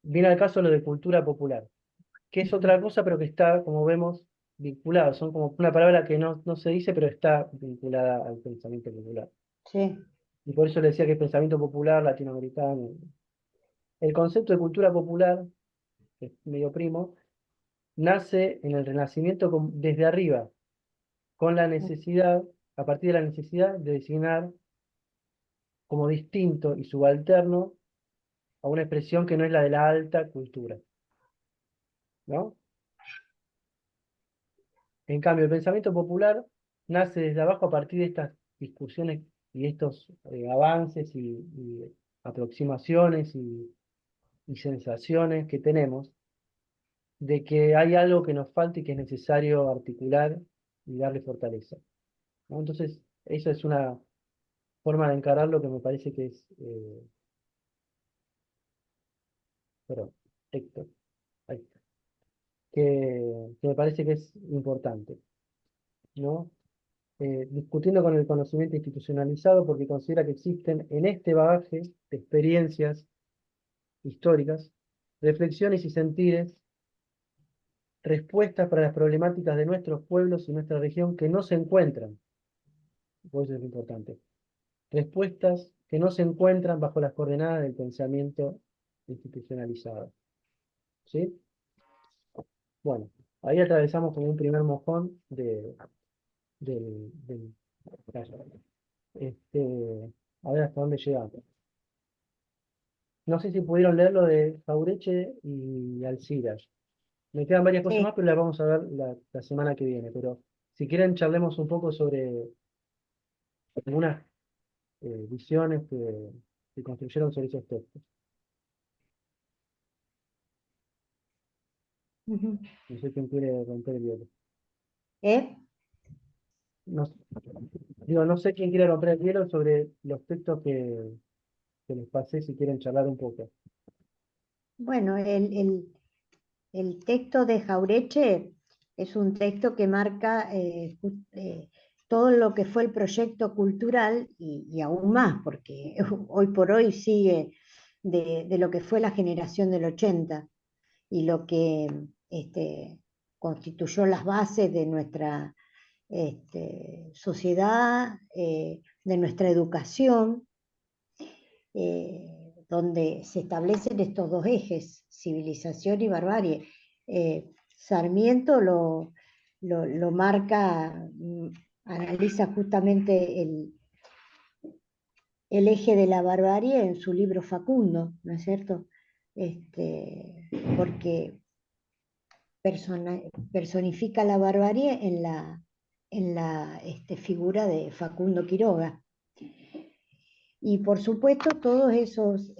viene al caso lo de cultura popular, que es otra cosa, pero que está, como vemos, vinculado. Son como una palabra que no se dice, pero está vinculada al pensamiento popular. Sí. Y por eso le decía que es pensamiento popular latinoamericano. El concepto de cultura popular, que es medio primo, nace en el Renacimiento desde arriba, con la necesidad, a partir de la necesidad de designar como distinto y subalterno a una expresión que no es la de la alta cultura, ¿no? En cambio, el pensamiento popular nace desde abajo a partir de estas discusiones y estos avances y aproximaciones y sensaciones que tenemos de que hay algo que nos falta y que es necesario articular y darle fortaleza, ¿no? Entonces, eso es una forma de encararlo que me parece que es, perdón, Héctor, ahí está, que me parece que es importante, ¿no? Discutiendo con el conocimiento institucionalizado porque considera que existen en este bagaje de experiencias históricas, reflexiones y sentires, respuestas para las problemáticas de nuestros pueblos y nuestra región que no se encuentran, por eso es importante, respuestas que no se encuentran bajo las coordenadas del pensamiento institucionalizado. ¿Sí? Bueno, ahí atravesamos como un primer mojón del a ver hasta dónde llegamos. No sé si pudieron leer lo de Jaureche y Alcides. Me quedan varias cosas Sí. más, pero las vamos a ver la semana que viene. Pero si quieren, charlemos un poco sobre algunas visiones que construyeron sobre esos textos. Ujú. No sé quién quiere romper el hielo. ¿Eh? No, digo, no sé quién quiere romper el hielo sobre los textos que les pasé, si quieren charlar un poco. Bueno, el texto de Jaureche es un texto que marca todo lo que fue el proyecto cultural y aún más, porque hoy por hoy sigue de lo que fue la generación del 80 y lo que constituyó las bases de nuestra sociedad, de nuestra educación, donde se establecen estos dos ejes, civilización y barbarie. Sarmiento lo marca, analiza justamente el eje de la barbarie en su libro Facundo, ¿no es cierto? Porque personifica la barbarie en la figura de Facundo Quiroga. Y por supuesto todos esos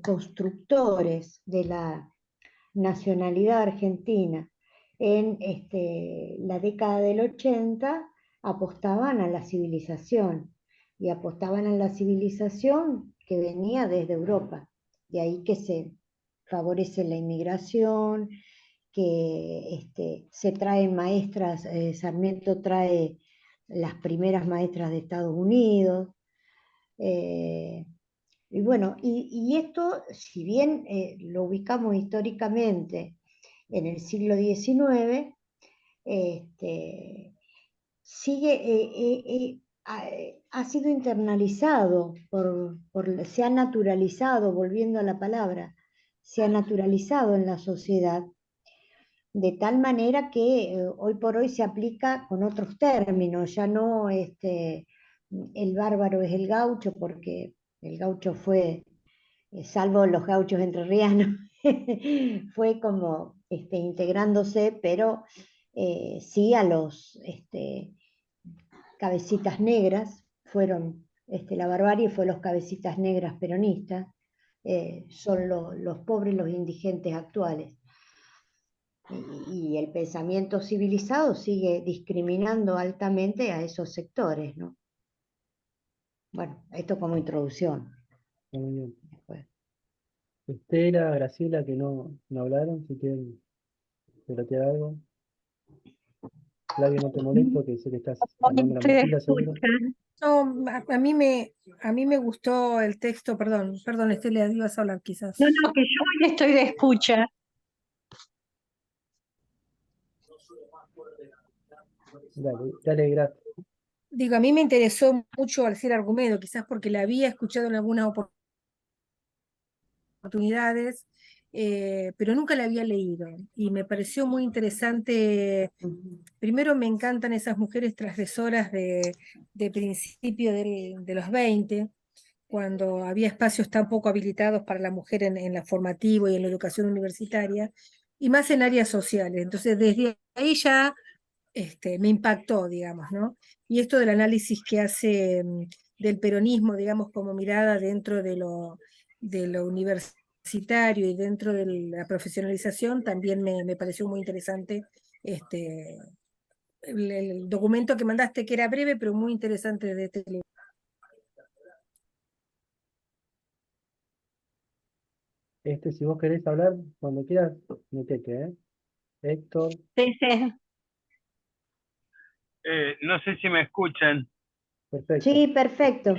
constructores de la nacionalidad argentina en la década del 80 apostaban a la civilización y apostaban a la civilización que venía desde Europa. De ahí que se favorece la inmigración, que se traen maestras, Sarmiento trae las primeras maestras de Estados Unidos. Y bueno, y esto, si bien lo ubicamos históricamente en el siglo XIX, sigue, ha sido internalizado, se ha naturalizado, volviendo a la palabra, se ha naturalizado en la sociedad, de tal manera que hoy por hoy se aplica con otros términos, ya no el bárbaro es el gaucho, porque el gaucho fue, salvo los gauchos entrerrianos, fue como integrándose, pero sí a los cabecitas negras, fueron, la barbarie fue los cabecitas negras peronistas, son los pobres, los indigentes actuales. Y el pensamiento civilizado sigue discriminando altamente a esos sectores, ¿no? Bueno, esto como introducción. Muy bien. Después. Estela, Graciela, que no hablaron, si quieren pelotear algo. Flavio, no te molesto, que sé que estás armando la Estoy de mochila, seguro. escucha. No, a mí me gustó el texto, perdón, Estela, ibas a hablar quizás. No, que yo hoy estoy de escucha. Dale, gracias. Digo, a mí me interesó mucho Alcides Argumedo, quizás porque la había escuchado en algunas oportunidades, pero nunca la había leído. Y me pareció muy interesante. Primero me encantan esas mujeres transgresoras de principio de los 20, cuando había espacios tan poco habilitados para la mujer en la formativo y en la educación universitaria, y más en áreas sociales. Entonces, desde ahí ya me impactó, digamos, ¿no? Y esto del análisis que hace del peronismo, digamos, como mirada dentro de lo universitario y dentro de la profesionalización, también me pareció muy interesante el documento que mandaste, que era breve, pero muy interesante de este libro. Si vos querés hablar, cuando quieras, metete, ¿eh? Héctor, Sí, sí. No sé si me escuchan. perfecto. Sí, perfecto.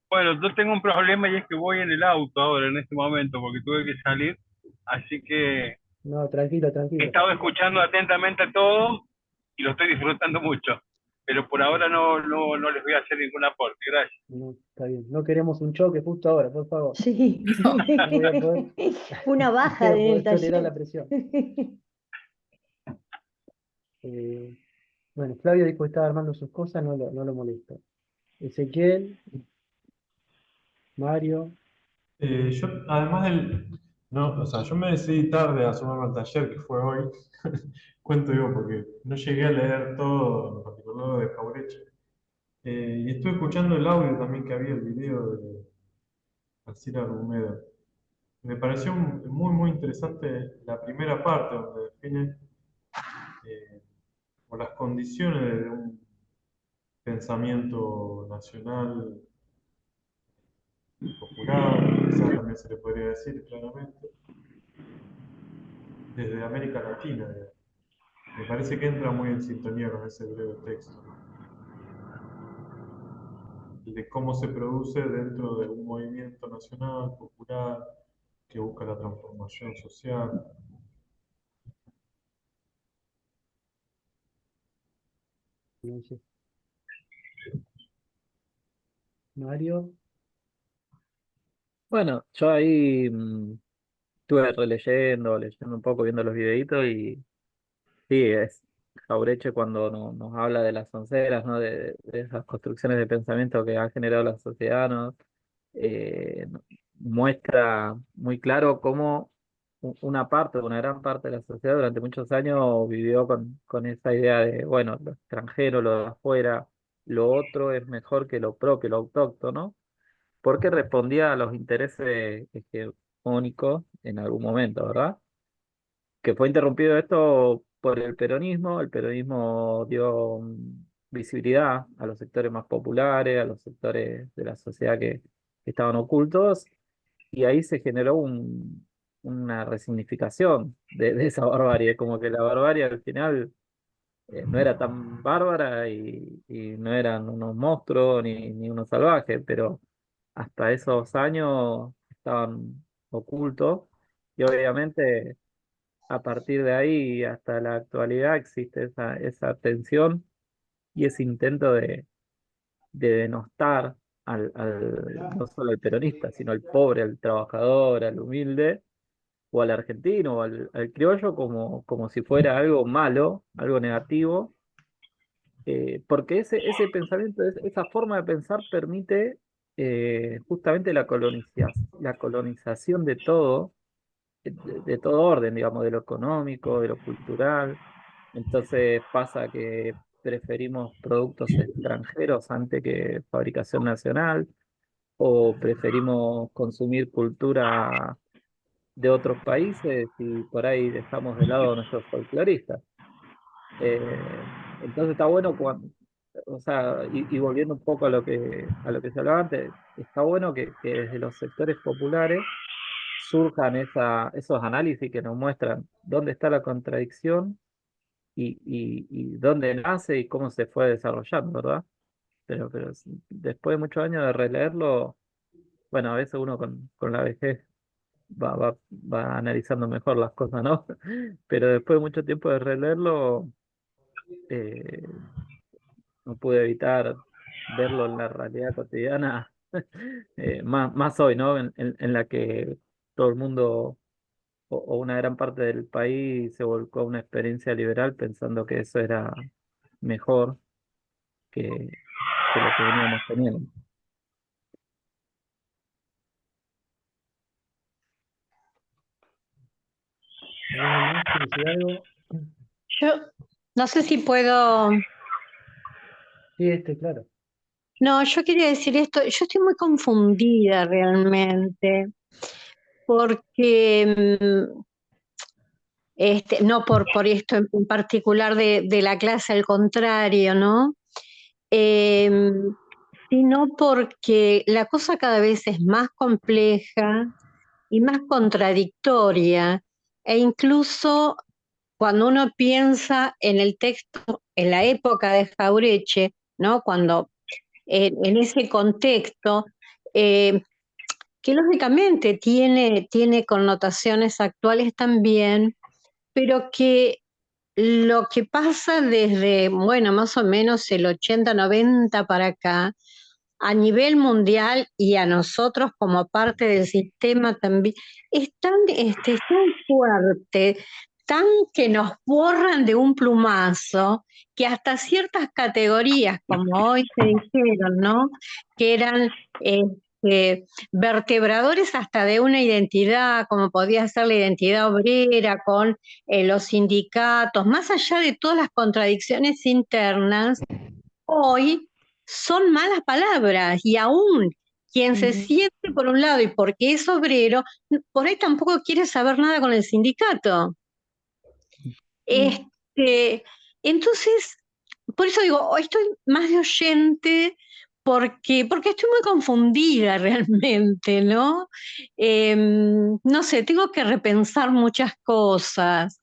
Bueno, yo tengo un problema y es que voy en el auto ahora en este momento porque tuve que salir, así que he No, tranquilo, tranquilo. estado escuchando atentamente todo y lo estoy disfrutando mucho, pero por ahora no les voy a hacer ningún aporte. Gracias. No, está bien. No queremos un choque justo ahora, por favor. Sí. No voy a poder, Una no baja voy a en el poder tolerar la taller. presión. Eh, bueno, Flavio dijo que estaba armando sus cosas, no lo molesto. Ezequiel, Mario, Yo, además no, o sea, yo me decidí tarde a sumarme al taller que fue hoy. Cuento yo porque no llegué a leer todo, en particular lo de Jaureche. Y estuve escuchando el audio también que había, el video de Alcira Rumeda. Me pareció muy interesante la primera parte donde define por las condiciones de un pensamiento nacional popular, quizás también se le podría decir claramente, desde América Latina, digamos. Me parece que entra muy en sintonía con ese breve texto y de cómo se produce dentro de un movimiento nacional, popular, que busca la transformación social. no sé, Mario, Bueno, yo ahí estuve releyendo, leyendo un poco, viendo los videitos y sí, es Jaureche cuando nos habla de las onceras, ¿no? De esas construcciones de pensamiento que ha generado la sociedad, ¿no? Muestra muy claro cómo una parte, una gran parte de la sociedad durante muchos años vivió con esa idea de, bueno, lo extranjero, lo de afuera, lo otro es mejor que lo propio, lo autóctono, porque respondía a los intereses hegemónicos en algún momento, ¿verdad? Que fue interrumpido esto por el peronismo dio visibilidad a los sectores más populares, a los sectores de la sociedad que estaban ocultos, y ahí se generó una resignificación de esa barbarie, como que la barbarie al final no era tan bárbara y no eran unos monstruos ni unos salvajes, pero hasta esos años estaban ocultos y obviamente a partir de ahí hasta la actualidad existe esa tensión y ese intento de denostar no solo al peronista, sino al pobre, al trabajador, al humilde, o al argentino, o al criollo, como si fuera algo malo, algo negativo, porque ese pensamiento, esa forma de pensar permite justamente la colonización de todo orden, digamos, de lo económico, de lo cultural. Entonces pasa que preferimos productos extranjeros antes que fabricación nacional, o preferimos consumir cultura de otros países y por ahí dejamos de lado a nuestros folcloristas. Entonces está bueno cuando, o sea, y volviendo un poco a lo que se hablaba antes, está bueno que desde los sectores populares surjan esos análisis que nos muestran dónde está la contradicción y dónde nace y cómo se fue desarrollando, ¿verdad? Pero después de muchos años de releerlo, bueno, a veces uno con la vejez va analizando mejor las cosas, ¿no? Pero después de mucho tiempo de releerlo, eh, no pude evitar verlo en la realidad cotidiana, más hoy, ¿no? En la que todo el mundo o una gran parte del país se volcó a una experiencia liberal pensando que eso era mejor que lo que veníamos teniendo. ¿Alguna más quiere decir algo? Yo no sé si puedo. Sí, claro. No, yo quería decir esto. Yo estoy muy confundida realmente, porque no por esto en particular de la clase, al contrario, ¿no? Em, Sino porque la cosa cada vez es más compleja y más contradictoria, e incluso cuando uno piensa en el texto, en la época de Jaureche, ¿no? Cuando en ese contexto, eh, que lógicamente tiene connotaciones actuales también, pero que lo que pasa desde, bueno, más o menos el 80-90 para acá, a nivel mundial y a nosotros como parte del sistema también, es tan fuerte, tan que nos borran de un plumazo, que hasta ciertas categorías, como hoy se dijeron, ¿no? Que eran vertebradores hasta de una identidad, como podía ser la identidad obrera con los sindicatos, más allá de todas las contradicciones internas, hoy son malas palabras, y aún quien se siente por un lado y porque es obrero, por ahí tampoco quiere saber nada con el sindicato. Este, entonces, por eso digo, hoy estoy más de oyente porque estoy muy confundida realmente, ¿no? No sé, tengo que repensar muchas cosas.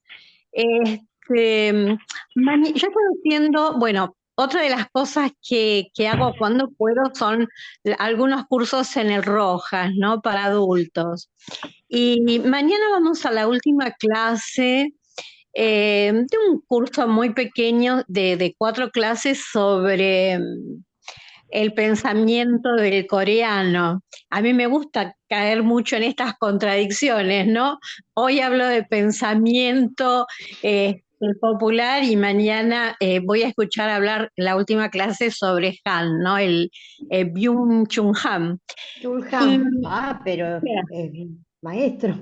Yo estoy haciendo, bueno, otra de las cosas que hago cuando puedo son algunos cursos en el Rojas, ¿no? Para adultos. Y mañana vamos a la última clase de un curso muy pequeño de 4 clases sobre el pensamiento del coreano. A mí me gusta caer mucho en estas contradicciones, ¿no? Hoy hablo de pensamiento popular, y mañana voy a escuchar hablar la última clase sobre Han, ¿no? El Byung-Chul Han. Chulhan, pero Mira, maestro.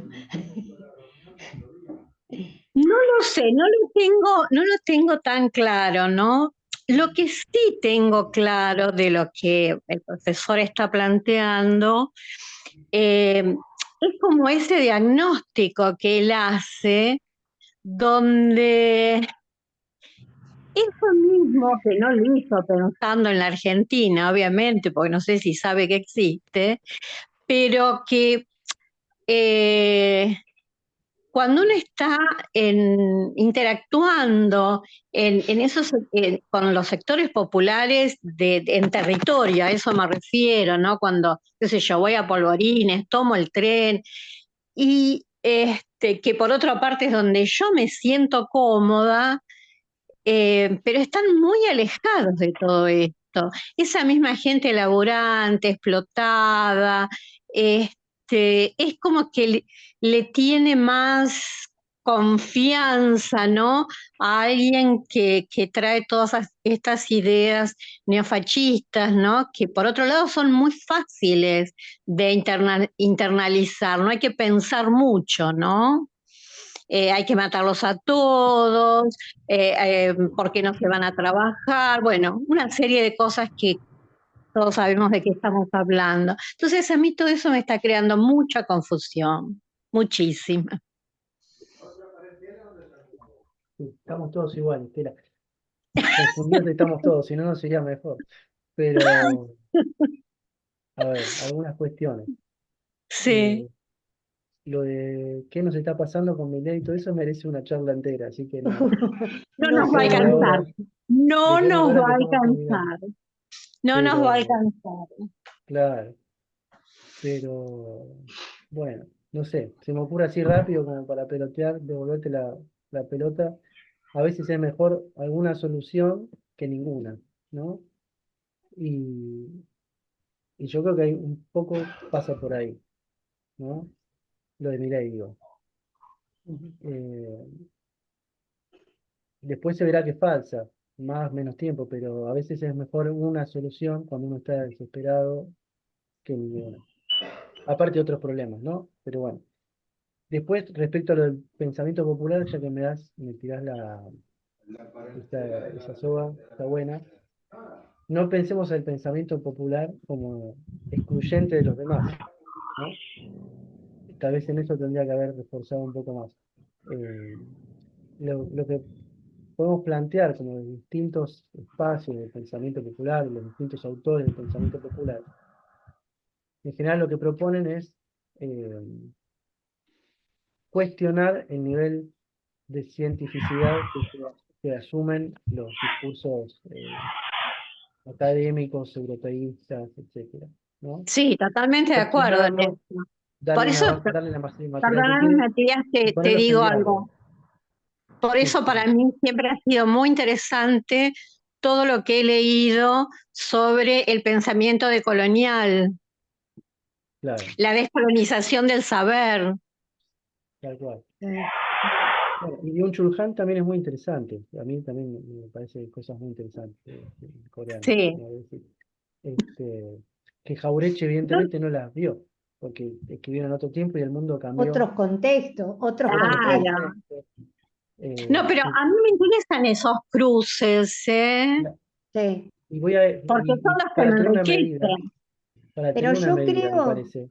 no lo sé, no lo tengo tan claro, ¿no? Lo que sí tengo claro de lo que el profesor está planteando es como ese diagnóstico que él hace, donde eso mismo que no lo hizo pensando en la Argentina, obviamente, porque no sé si sabe que existe, pero que cuando uno está interactuando con los sectores populares en territorio, a eso me refiero, ¿no? Cuando, qué sé yo, voy a Polvorines, tomo el tren, y que por otra parte es donde yo me siento cómoda, pero están muy alejados de todo esto. Esa misma gente laburante, explotada, es como que le tiene más confianza, ¿no? A alguien que trae todas estas ideas neofascistas, ¿no? Que por otro lado son muy fáciles de internalizar, no hay que pensar mucho, ¿no? Hay que matarlos a todos, ¿por qué no se van a trabajar? Bueno, una serie de cosas que todos sabemos de qué estamos hablando. Entonces, a mí todo eso me está creando mucha confusión, muchísima. Sí, estamos todos iguales, Estela. Confundidos estamos todos, si no, no sería mejor. Pero, a ver, algunas cuestiones. Sí, Lo de qué nos está pasando con Milei y todo eso merece una charla entera, así que no. no nos va a Dejemos por alcanzar, ahora, no dejemos nos ahora va que a estamos terminando. alcanzar, no nos va a Pero, alcanzar. claro, pero, bueno, no sé, se me ocurre así rápido como para pelotear, devolverte la pelota. A veces es mejor alguna solución que ninguna, ¿no? Y, y yo creo que hay un poco pasa por ahí, ¿no? Lo de Milei, digo. Eh, Después se verá que es falsa, más menos tiempo, pero a veces es mejor una solución cuando uno está desesperado que ninguna. Aparte de otros problemas, ¿no? Pero bueno. Después, respecto a lo del pensamiento popular, ya que me tirás esa soga, está buena. No pensemos el pensamiento popular como excluyente de los demás, ¿no? Tal vez en eso tendría que haber reforzado un poco más. Eh, lo que podemos plantear como los distintos espacios del pensamiento popular, los distintos autores del pensamiento popular, en general lo que proponen es eh, cuestionar el nivel de cientificidad que asumen los discursos académicos, europeístas, etcétera, ¿no? Sí, totalmente de acuerdo en Cuestionarlo, eso. Por eso, darle la material que perdóname, tienen Matías, y te ponerlos en digo diálogo. algo. Por Sí, eso sí, para mí siempre ha sido muy interesante todo lo que he leído sobre el pensamiento decolonial, claro, la descolonización del saber. tal cual. Eh, Bueno, y Byung-Chul Han también es muy interesante. A mí también me parece cosas muy interesantes, el coreano. Sí. ¿No? Es decir, que Jauretche Yo- evidentemente no las vio, porque escribieron en otro tiempo y el mundo cambió. Otros contextos, otros Otro Claro. contextos. contexto. No, pero Sí, a mí me interesan esos cruces, ¿eh? Sí. y voy a, Porque son y los que me enriquecen. para Pero tener una medida, me parece.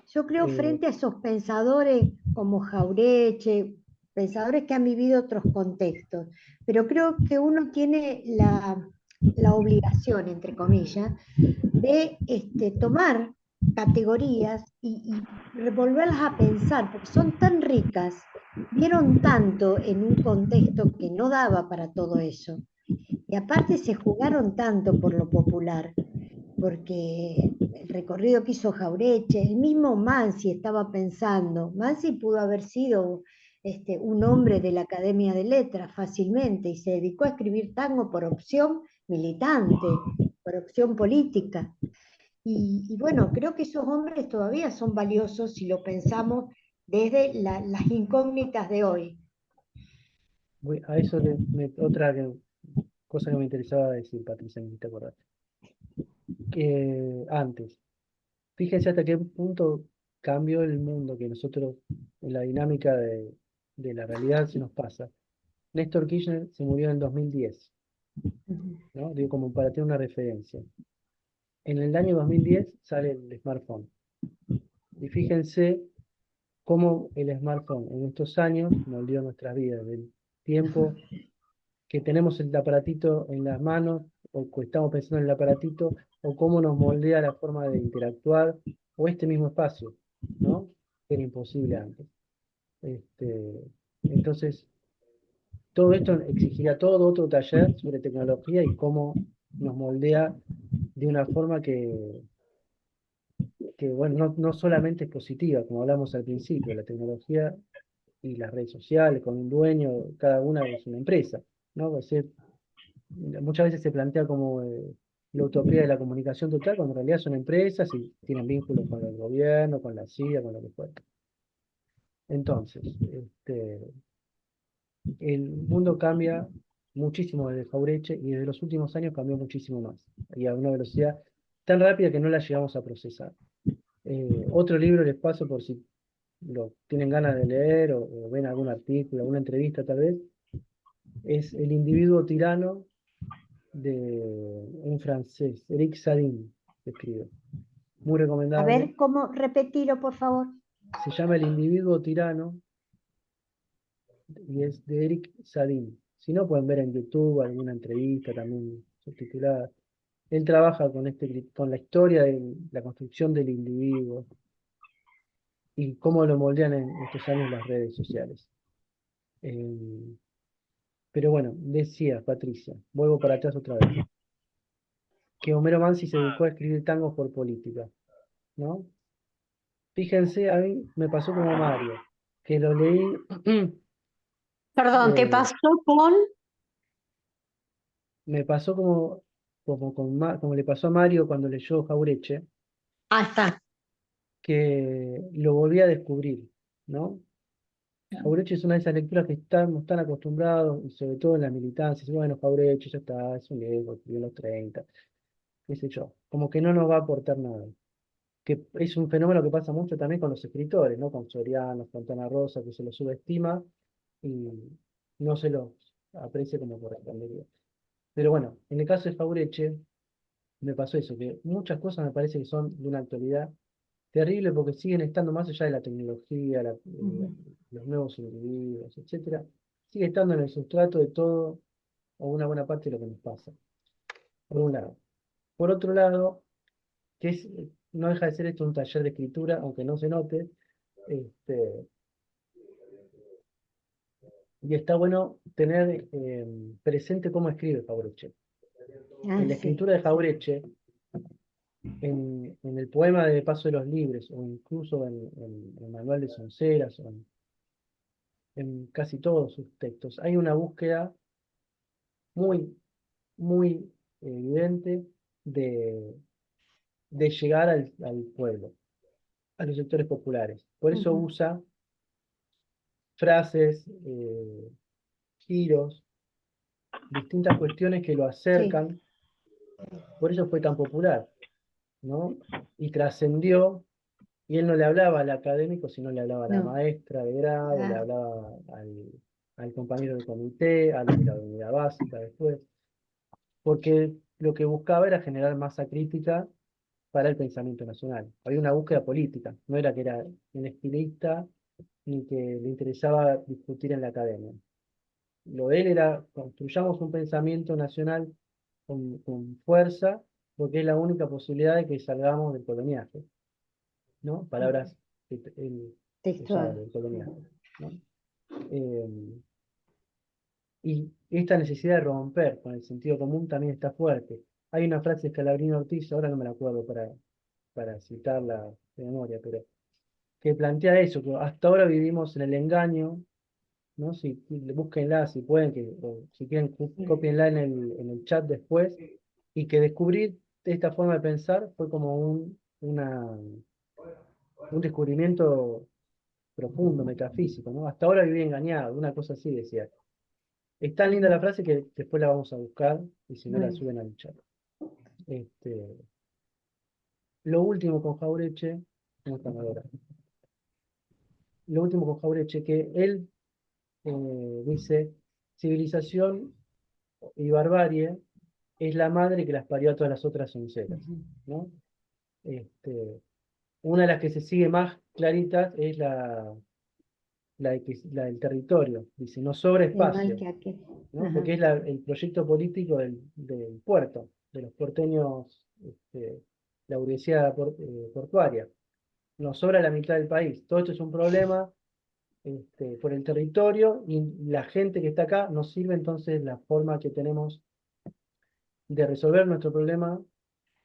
yo creo Eh, frente a esos pensadores como Jaureche, pensadores que han vivido otros contextos, pero creo que uno tiene la obligación, entre comillas, de tomar categorías y volverlas a pensar, porque son tan ricas, vieron tanto en un contexto que no daba para todo eso. Y aparte se jugaron tanto por lo popular, porque el recorrido que hizo Jaureche, el mismo Mansi estaba pensando, Mansi pudo haber sido un hombre de la Academia de Letras fácilmente y se dedicó a escribir tango por opción militante, por opción política. Y bueno, creo que esos hombres todavía son valiosos si lo pensamos desde las incógnitas de hoy. a eso cosa que me interesaba decir, Patricia, si te acordás. Antes, fíjense hasta qué punto cambió el mundo que nosotros, en la dinámica de la realidad, se nos pasa. Néstor Kirchner se murió en el 2010, ¿no? Digo, como para tener una referencia. En el año 2010 sale el smartphone. Y fíjense cómo el smartphone en estos años moldeó nuestras vidas, del tiempo que tenemos el aparatito en las manos, o que estamos pensando en el aparatito, o cómo nos moldea la forma de interactuar, o este mismo espacio, ¿no? Que era imposible antes. Este, entonces, todo esto exigiría todo otro taller sobre tecnología y cómo nos moldea de una forma que bueno, no solamente es positiva, como hablamos al principio, la tecnología y las redes sociales con un dueño, cada una es una empresa, ¿no? Va a ser, muchas veces se plantea como la utopía de la comunicación total, cuando en realidad son empresas y tienen vínculos con el gobierno, con la CIA, con lo que fuera. Entonces, el mundo cambia muchísimo desde Jaureche y desde los últimos años cambió muchísimo más, y a una velocidad tan rápida que no la llegamos a procesar. Otro libro les paso por si lo tienen ganas de leer o ven algún artículo, alguna entrevista tal vez, es El individuo tirano de un francés, Eric Sadin, que escribe. Muy A recomendable. ver, ¿cómo repetirlo, por favor? Se llama El individuo tirano y es de Eric Sadin. Si no, pueden ver en YouTube alguna entrevista también subtitulada. Él trabaja con la historia de la construcción del individuo y cómo lo moldean en estos años las redes sociales. Eh, pero bueno, decía Patricia, vuelvo para atrás otra vez, que Homero Mansi se dedicó a escribir tangos por política, ¿no? Fíjense, a mí me pasó como Mario, que lo leí, Perdón, ¿te eh, pasó con? me pasó como le pasó a Mario cuando leyó Jaureche, Ah, está. que lo volví a descubrir, ¿no? Jaureche es una de esas lecturas que estamos tan acostumbrados, y sobre todo en la militancia, bueno, Jaureche ya está, es un ego, escribió en los 30, qué sé yo, como que no nos va a aportar nada. que es un fenómeno que pasa mucho también con los escritores, ¿no? Con Soriano, Fontana Rosa, que se los subestima y no se los aprecia como correspondería. Pero bueno, en el caso de Jauretche, me pasó eso, que muchas cosas me parece que son de una actualidad terrible porque siguen estando más allá de la tecnología, los nuevos individuos, etcétera, sigue estando en el sustrato de todo o una buena parte de lo que nos pasa, por un lado. Por otro lado, que es, no deja de ser esto un taller de escritura, aunque no se note, este, y está bueno tener presente cómo escribe Jauretche. Ah, En la sí, escritura de sí. Jauretche, en el poema de Paso de los Libres, o incluso en el Manual de Sonceras, o en casi todos sus textos, hay una búsqueda muy, muy evidente de, de llegar al pueblo, a los sectores populares. Por eso Ujú. usa frases, giros, distintas cuestiones que lo Sí, acercan, por eso fue tan popular, ¿no? Y trascendió, y él no le hablaba al académico, sino le hablaba a la no. maestra de grado, le Ah, hablaba al compañero del comité, a los de la unidad básica después, porque lo que buscaba era generar masa crítica para el pensamiento nacional. Había una búsqueda política, no era que era un estilista ni que le interesaba discutir en la academia. Lo de él era, construyamos un pensamiento nacional con fuerza, porque es la única posibilidad de que salgamos del coloniaje, ¿no? Palabras que él usaba textual. del coloniaje, ¿no? Eh, y esta necesidad de romper con el sentido común también está fuerte. Hay una frase de Scalabrino Ortiz, ahora no me la acuerdo para citarla de memoria, pero que plantea eso, que hasta ahora vivimos en el engaño, ¿no? Si búsquenla, si pueden, o si quieren, cópienla en el chat después, y que descubrir esta forma de pensar fue como un descubrimiento profundo, metafísico, ¿no? Hasta ahora viví engañado, una cosa así decía. Es tan linda la frase que después la vamos a buscar, y si no la Bueno, suben al chat. Este, lo último con Jauretche, ¿cómo están ahora? Lo último con Jauretche, que él dice, civilización y barbarie es la madre que las parió a todas las otras sonceras, ¿no? Este, una de las que se sigue más claritas es la del territorio, dice, no sobra el mal espacio, que aquel. ¿no? Ajá. Porque es el proyecto político del puerto, de los porteños, la burguesía portuaria. Nos sobra la mitad del país. Todo esto es un problema por el territorio y la gente que está acá nos sirve entonces la forma que tenemos de resolver nuestro problema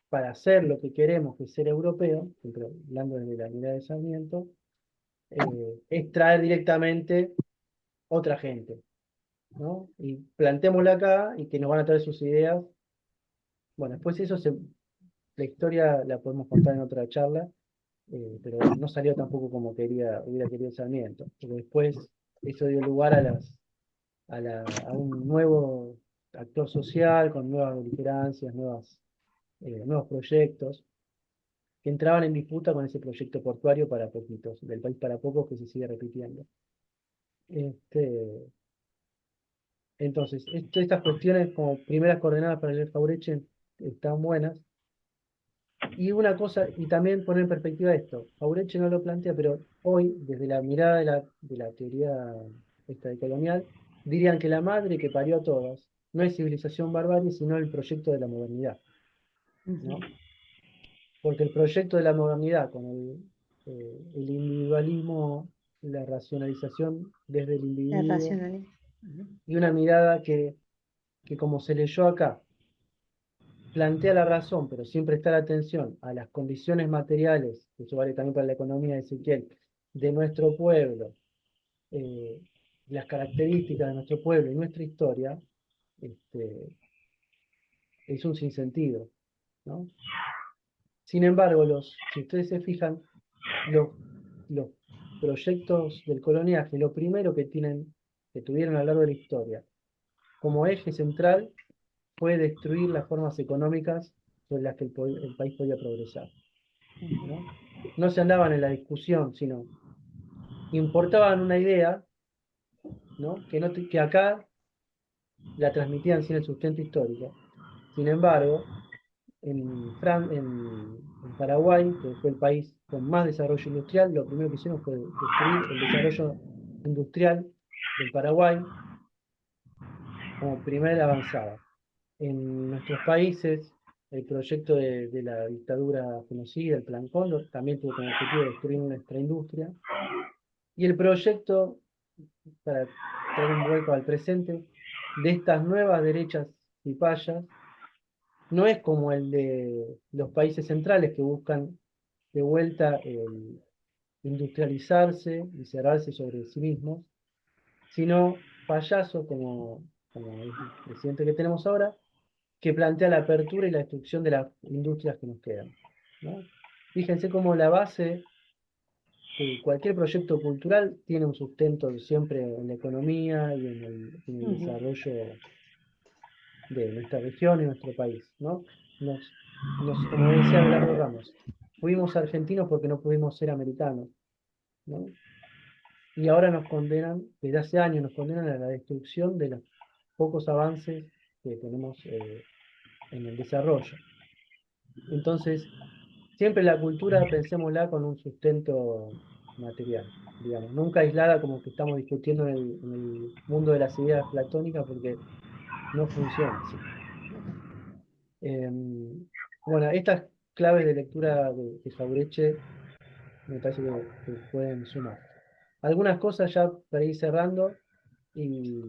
para hacer lo que queremos, que es ser europeo, siempre hablando desde la mirada de Sarmiento, es traer directamente otra gente, ¿no? Y plantémosla acá y que nos van a traer sus ideas. Bueno, después la historia la podemos contar en otra charla, pero bueno, no salió tampoco como hubiera querido Sarmiento, porque después eso dio lugar a un nuevo actor social con nuevas beligerancias, nuevos proyectos que entraban en disputa con ese proyecto portuario para poquitos, del país para pocos que se sigue repitiendo. Este, entonces, estas cuestiones como primeras coordenadas para leer Jauretche están buenas. Y una cosa, y también poner en perspectiva esto, Jauretche no lo plantea, pero hoy, desde la mirada de la teoría esta de colonial, dirían que la madre que parió a todas no es civilización barbarie, sino el proyecto de la modernidad, ¿no? Porque el proyecto de la modernidad, con el individualismo, la racionalización desde el La individuo, racionalidad. y una mirada que como se leyó acá, plantea la razón, pero siempre está la atención a las condiciones materiales, que eso vale también para la economía de Ezequiel, de nuestro pueblo, eh, las características de nuestro pueblo y nuestra historia, este, es un sinsentido, ¿no? Sin embargo, si ustedes se fijan, los proyectos del coloniaje, lo primero que tuvieron a lo largo de la historia, como eje central, fue destruir las formas económicas sobre las que el país podía progresar. ¿no? No se andaban en la discusión, sino importaban una idea, ¿no? Que acá la transmitían sin el sustento histórico. Sin embargo, en Paraguay, que fue el país con más desarrollo industrial, lo primero que hicieron fue destruir el desarrollo industrial del Paraguay como primera avanzada. En nuestros países, el proyecto de la dictadura genocida, el Plan Cóndor, también tuvo como objetivo destruir nuestra industria. Y el proyecto, para traer un vuelco al presente, de estas nuevas derechas cipayas, no es como el de los países centrales que buscan de vuelta el industrializarse y cerrarse sobre sí mismos, sino payaso como el presidente que tenemos ahora, que plantea la apertura y la destrucción de las industrias que nos quedan, ¿no? Fíjense cómo la base de cualquier proyecto cultural tiene un sustento siempre en la economía y en el desarrollo de nuestra región y nuestro país, ¿no? Como decía Abelardo Ramos, fuimos argentinos porque no pudimos ser americanos, ¿no? Y ahora nos condenan, desde hace años nos condenan a la destrucción de los pocos avances que tenemos en el desarrollo. Entonces, siempre la cultura pensémosla con un sustento material, digamos, nunca aislada como que estamos discutiendo en el mundo de las ideas platónicas, porque no funciona así. Bueno, estas claves de lectura de Jauretche me parece que pueden sumar. Algunas cosas ya para ir cerrando y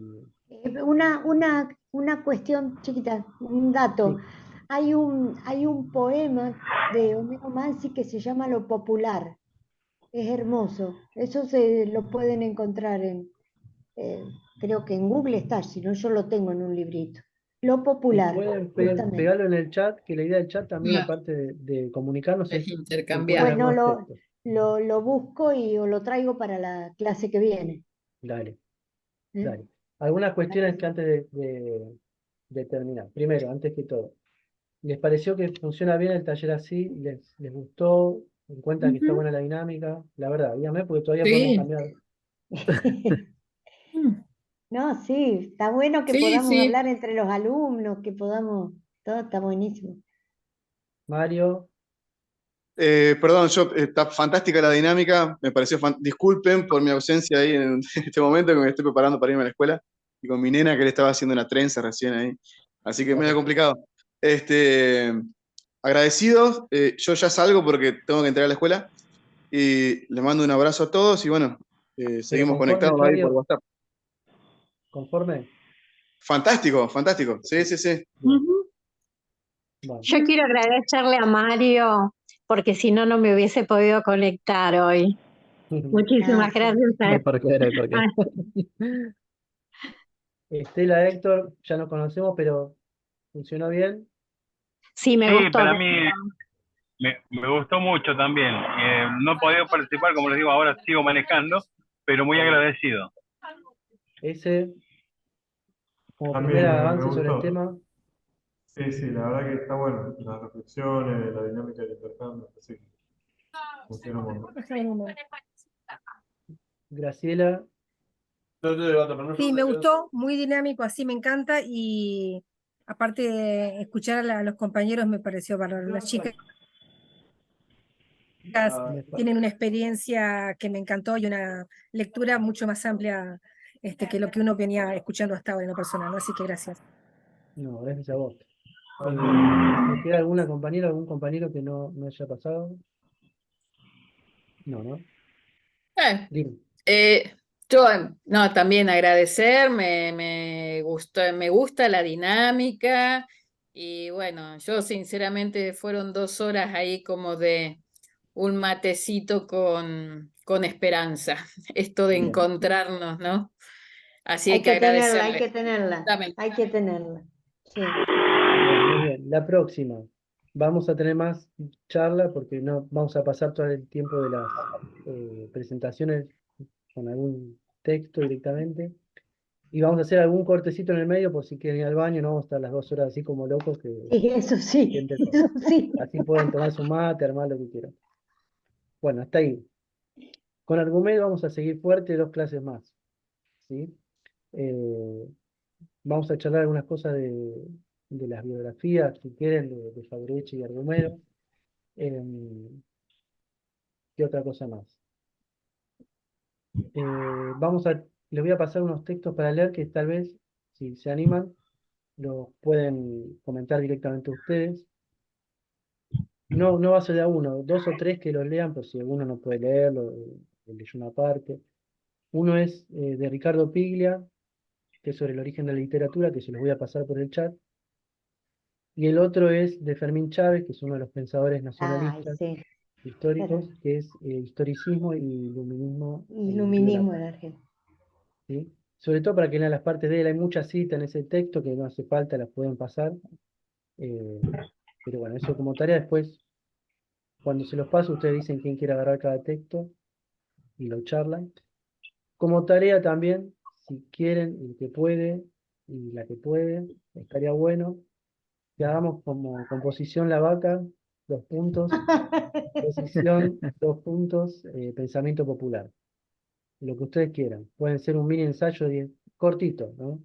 Una cuestión chiquita, un dato. sí, Hay un poema de Homero Mansi que se llama Lo Popular. Es hermoso. Eso se lo pueden encontrar creo que en Google está, si no yo lo tengo en un librito. Lo y Popular, pueden justamente. pegarlo en el chat, que la idea del chat también, Ah, aparte de comunicarnos, es es intercambiar. encuentren Bueno, algunos textos. lo busco y o lo traigo para la clase que viene. Dale, ¿Eh? dale. Algunas cuestiones que antes de terminar. Primero, antes que todo, ¿les pareció que funciona bien el taller así? ¿Les gustó? ¿En cuenta que está Ujú. buena la dinámica? La verdad, dígame, porque todavía podemos Sí, cambiar. mm, No, sí, está bueno que sí, podamos sí. hablar entre los alumnos, que podamos, todo está buenísimo. Mario, Perdón, está fantástica la dinámica, me pareció disculpen por mi ausencia ahí en este momento, que me estoy preparando para irme a la escuela, y con mi nena que le estaba haciendo una trenza recién ahí, así que me ha dale. complicado. Agradecidos, yo ya salgo porque tengo que entrar a la escuela, y le mando un abrazo a todos, y bueno, Pero seguimos conforme, conectados ahí por Claudio, WhatsApp. conforme. Fantástico, fantástico, sí, sí, sí. Bien, Ujú. bueno. Yo quiero agradecerle a Mario, porque si no, no me hubiese podido conectar hoy. Ah, Muchísimas sí. gracias No hay por qué, no hay por qué. Estela, Héctor, ya nos conocemos, pero ¿funcionó bien? Sí, me Sí, gustó. para mí me gustó mucho también. No he podido participar, como les digo, ahora sigo manejando, pero muy Está bien. agradecido. Ese, como primer También me avance sobre el gustó. tema, Sí, sí, la verdad que está bueno. Las reflexiones, la dinámica del intercambio, sí, funciona un montón. Graciela, Sí, me gustó, muy dinámico, así me encanta y aparte de escuchar a los compañeros me pareció bárbaro. Las chicas tienen una experiencia que me encantó y una lectura mucho más amplia que lo que uno venía escuchando hasta ahora en lo personal, ¿no? Así que gracias. no, gracias a vos. ¿Me queda alguna compañera, algún compañero que no haya pasado? No, ¿no? Eh, Dime. yo, no, también agradecer, me gustó, me gusta la dinámica y bueno, yo sinceramente fueron 2 horas ahí como de un matecito con esperanza, esto de Bien. encontrarnos, ¿no? Así hay Hay que que tenerla, hay agradecerle. que tenerla, Dame. hay que tenerla. Sí. Bueno, muy bien. La próxima. Vamos a tener más charla porque no vamos a pasar todo el tiempo de las presentaciones con algún texto directamente. Y vamos a hacer algún cortecito en el medio por si quieren ir al baño, no vamos a estar las 2 horas así como locos que Sí, eso sí, sienten todo. eso sí. Así pueden tomar su mate, armar lo que quieran. Bueno, hasta ahí. Con Argumedo vamos a seguir fuerte 2 clases más, ¿sí? Vamos a charlar algunas cosas de las biografías, si quieren, de Fabreche y Argumedo. ¿Qué otra cosa más? Les voy a pasar unos textos para leer que tal vez, si se animan, los pueden comentar directamente ustedes. No va a ser de a uno, 2 o 3 que los lean, por si alguno no puede leerlo, leyó una parte. Uno es de Ricardo Piglia, que es sobre el origen de la literatura, que se los voy a pasar por el chat. Y el otro es de Fermín Chávez, que es uno de los pensadores Ay, nacionalistas sí, históricos, que es historicismo y iluminismo iluminismo liberal, en Argentina. ¿sí? Sobre todo para que lean las partes de él, hay muchas citas en ese texto que no hace falta, las pueden pasar. Pero bueno, eso como tarea después, cuando se los paso, ustedes dicen quién quiere agarrar cada texto y lo charlan. Como tarea también, si quieren, el que puede y la que puede, estaría bueno que hagamos como composición la vaca, 2 puntos, posición, 2 puntos, pensamiento popular. Lo que ustedes quieran. Pueden ser un mini ensayo cortito, ¿no?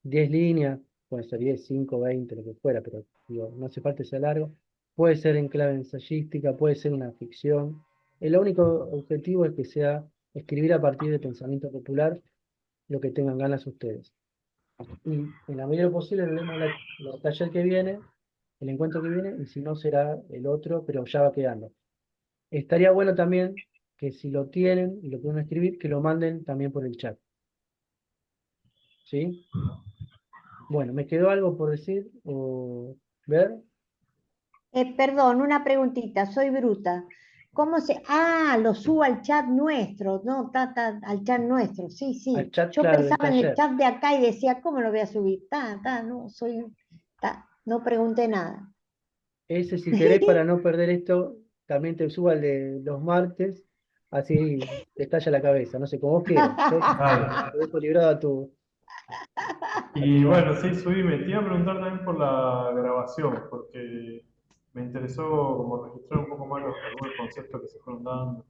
10 líneas, pueden ser 10, 5, 20, lo que fuera, pero digo, no hace falta que sea largo. Puede ser en clave ensayística, puede ser una ficción. El único objetivo es que sea escribir a partir de pensamiento popular lo que tengan ganas ustedes. Y en la medida de lo posible lo leemos el taller que viene, el encuentro que viene, y si no será el otro, pero ya va quedando. Estaría bueno también que si lo tienen y lo pueden escribir, que lo manden también por el chat. ¿Sí? Bueno, ¿me quedó algo por decir o ver? Perdón, una preguntita, soy bruta. ¿Cómo se...? Ah, lo subo al chat nuestro, no, al chat nuestro, sí, Al sí. chat, Yo claro, del pensaba en el taller. chat de acá y decía, ¿cómo lo voy a subir? No, no pregunté nada. Ese, si querés, para no perder esto, también te subo al de los martes, así te estalla la cabeza, no sé, como vos quieras. Yo Dale. te dejo librado a tu Y mano. bueno, sí, subime. Te iba a preguntar también por la grabación, porque me interesó como registrar un poco más algunos conceptos que se fueron dando.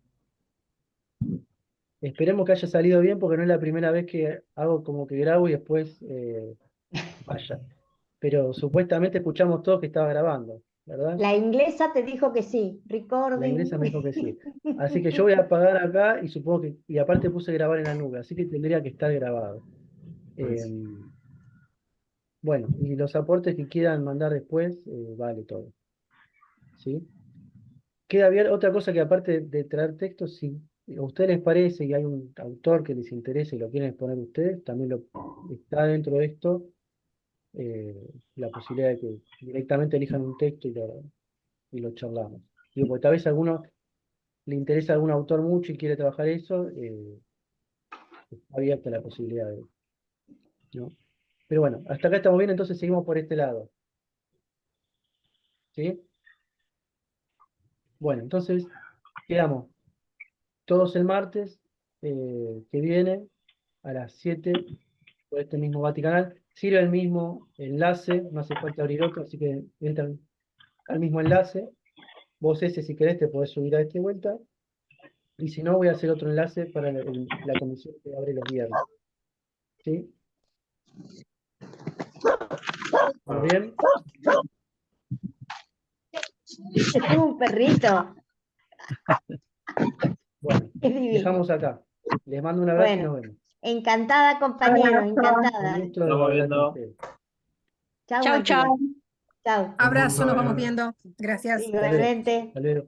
Esperemos que haya salido bien, porque no es la primera vez que hago como que grabo y después vaya. Pero supuestamente escuchamos todos que estaba grabando, ¿verdad? La inglesa te dijo que sí, La inglesa me recording. dijo que sí. Así que yo voy a apagar acá y supongo que, y aparte puse grabar en la nube, así que tendría que estar grabado. Buenísimo. Bueno, y los aportes que quieran mandar después, vale todo. ¿Sí? Queda bien otra cosa que aparte de traer textos, si a ustedes les parece y hay un autor que les interese y lo quieren exponer ustedes, también está dentro de esto la posibilidad de que directamente elijan un texto y lo charlamos. Digo, porque tal vez a alguno le interesa algún autor mucho y quiere trabajar eso, está abierta la posibilidad ¿no? Pero bueno, hasta acá estamos bien, entonces seguimos por este lado. ¿Sí? Bueno, entonces quedamos todos el martes que viene a las 7 por este mismo Vaticanal. Sirve el mismo enlace, no hace falta abrir otro, así que entran al mismo enlace. Vos ese, si querés, te podés subir a esta vuelta. Y si no, voy a hacer otro enlace para la comisión que abre los viernes. ¿Sí? ¿Todo bien? Es un perrito. Bueno, Es divino. dejamos acá. Les mando un abrazo y nos Bueno, vemos. encantada, compañero, Un encantada. gusto Estamos hablar con viendo. ustedes. Chao, Chau, Matías. chau. Chao. Abrazo, nos Ariel. vamos viendo. Gracias. Hasta luego. Igualmente. Hasta luego.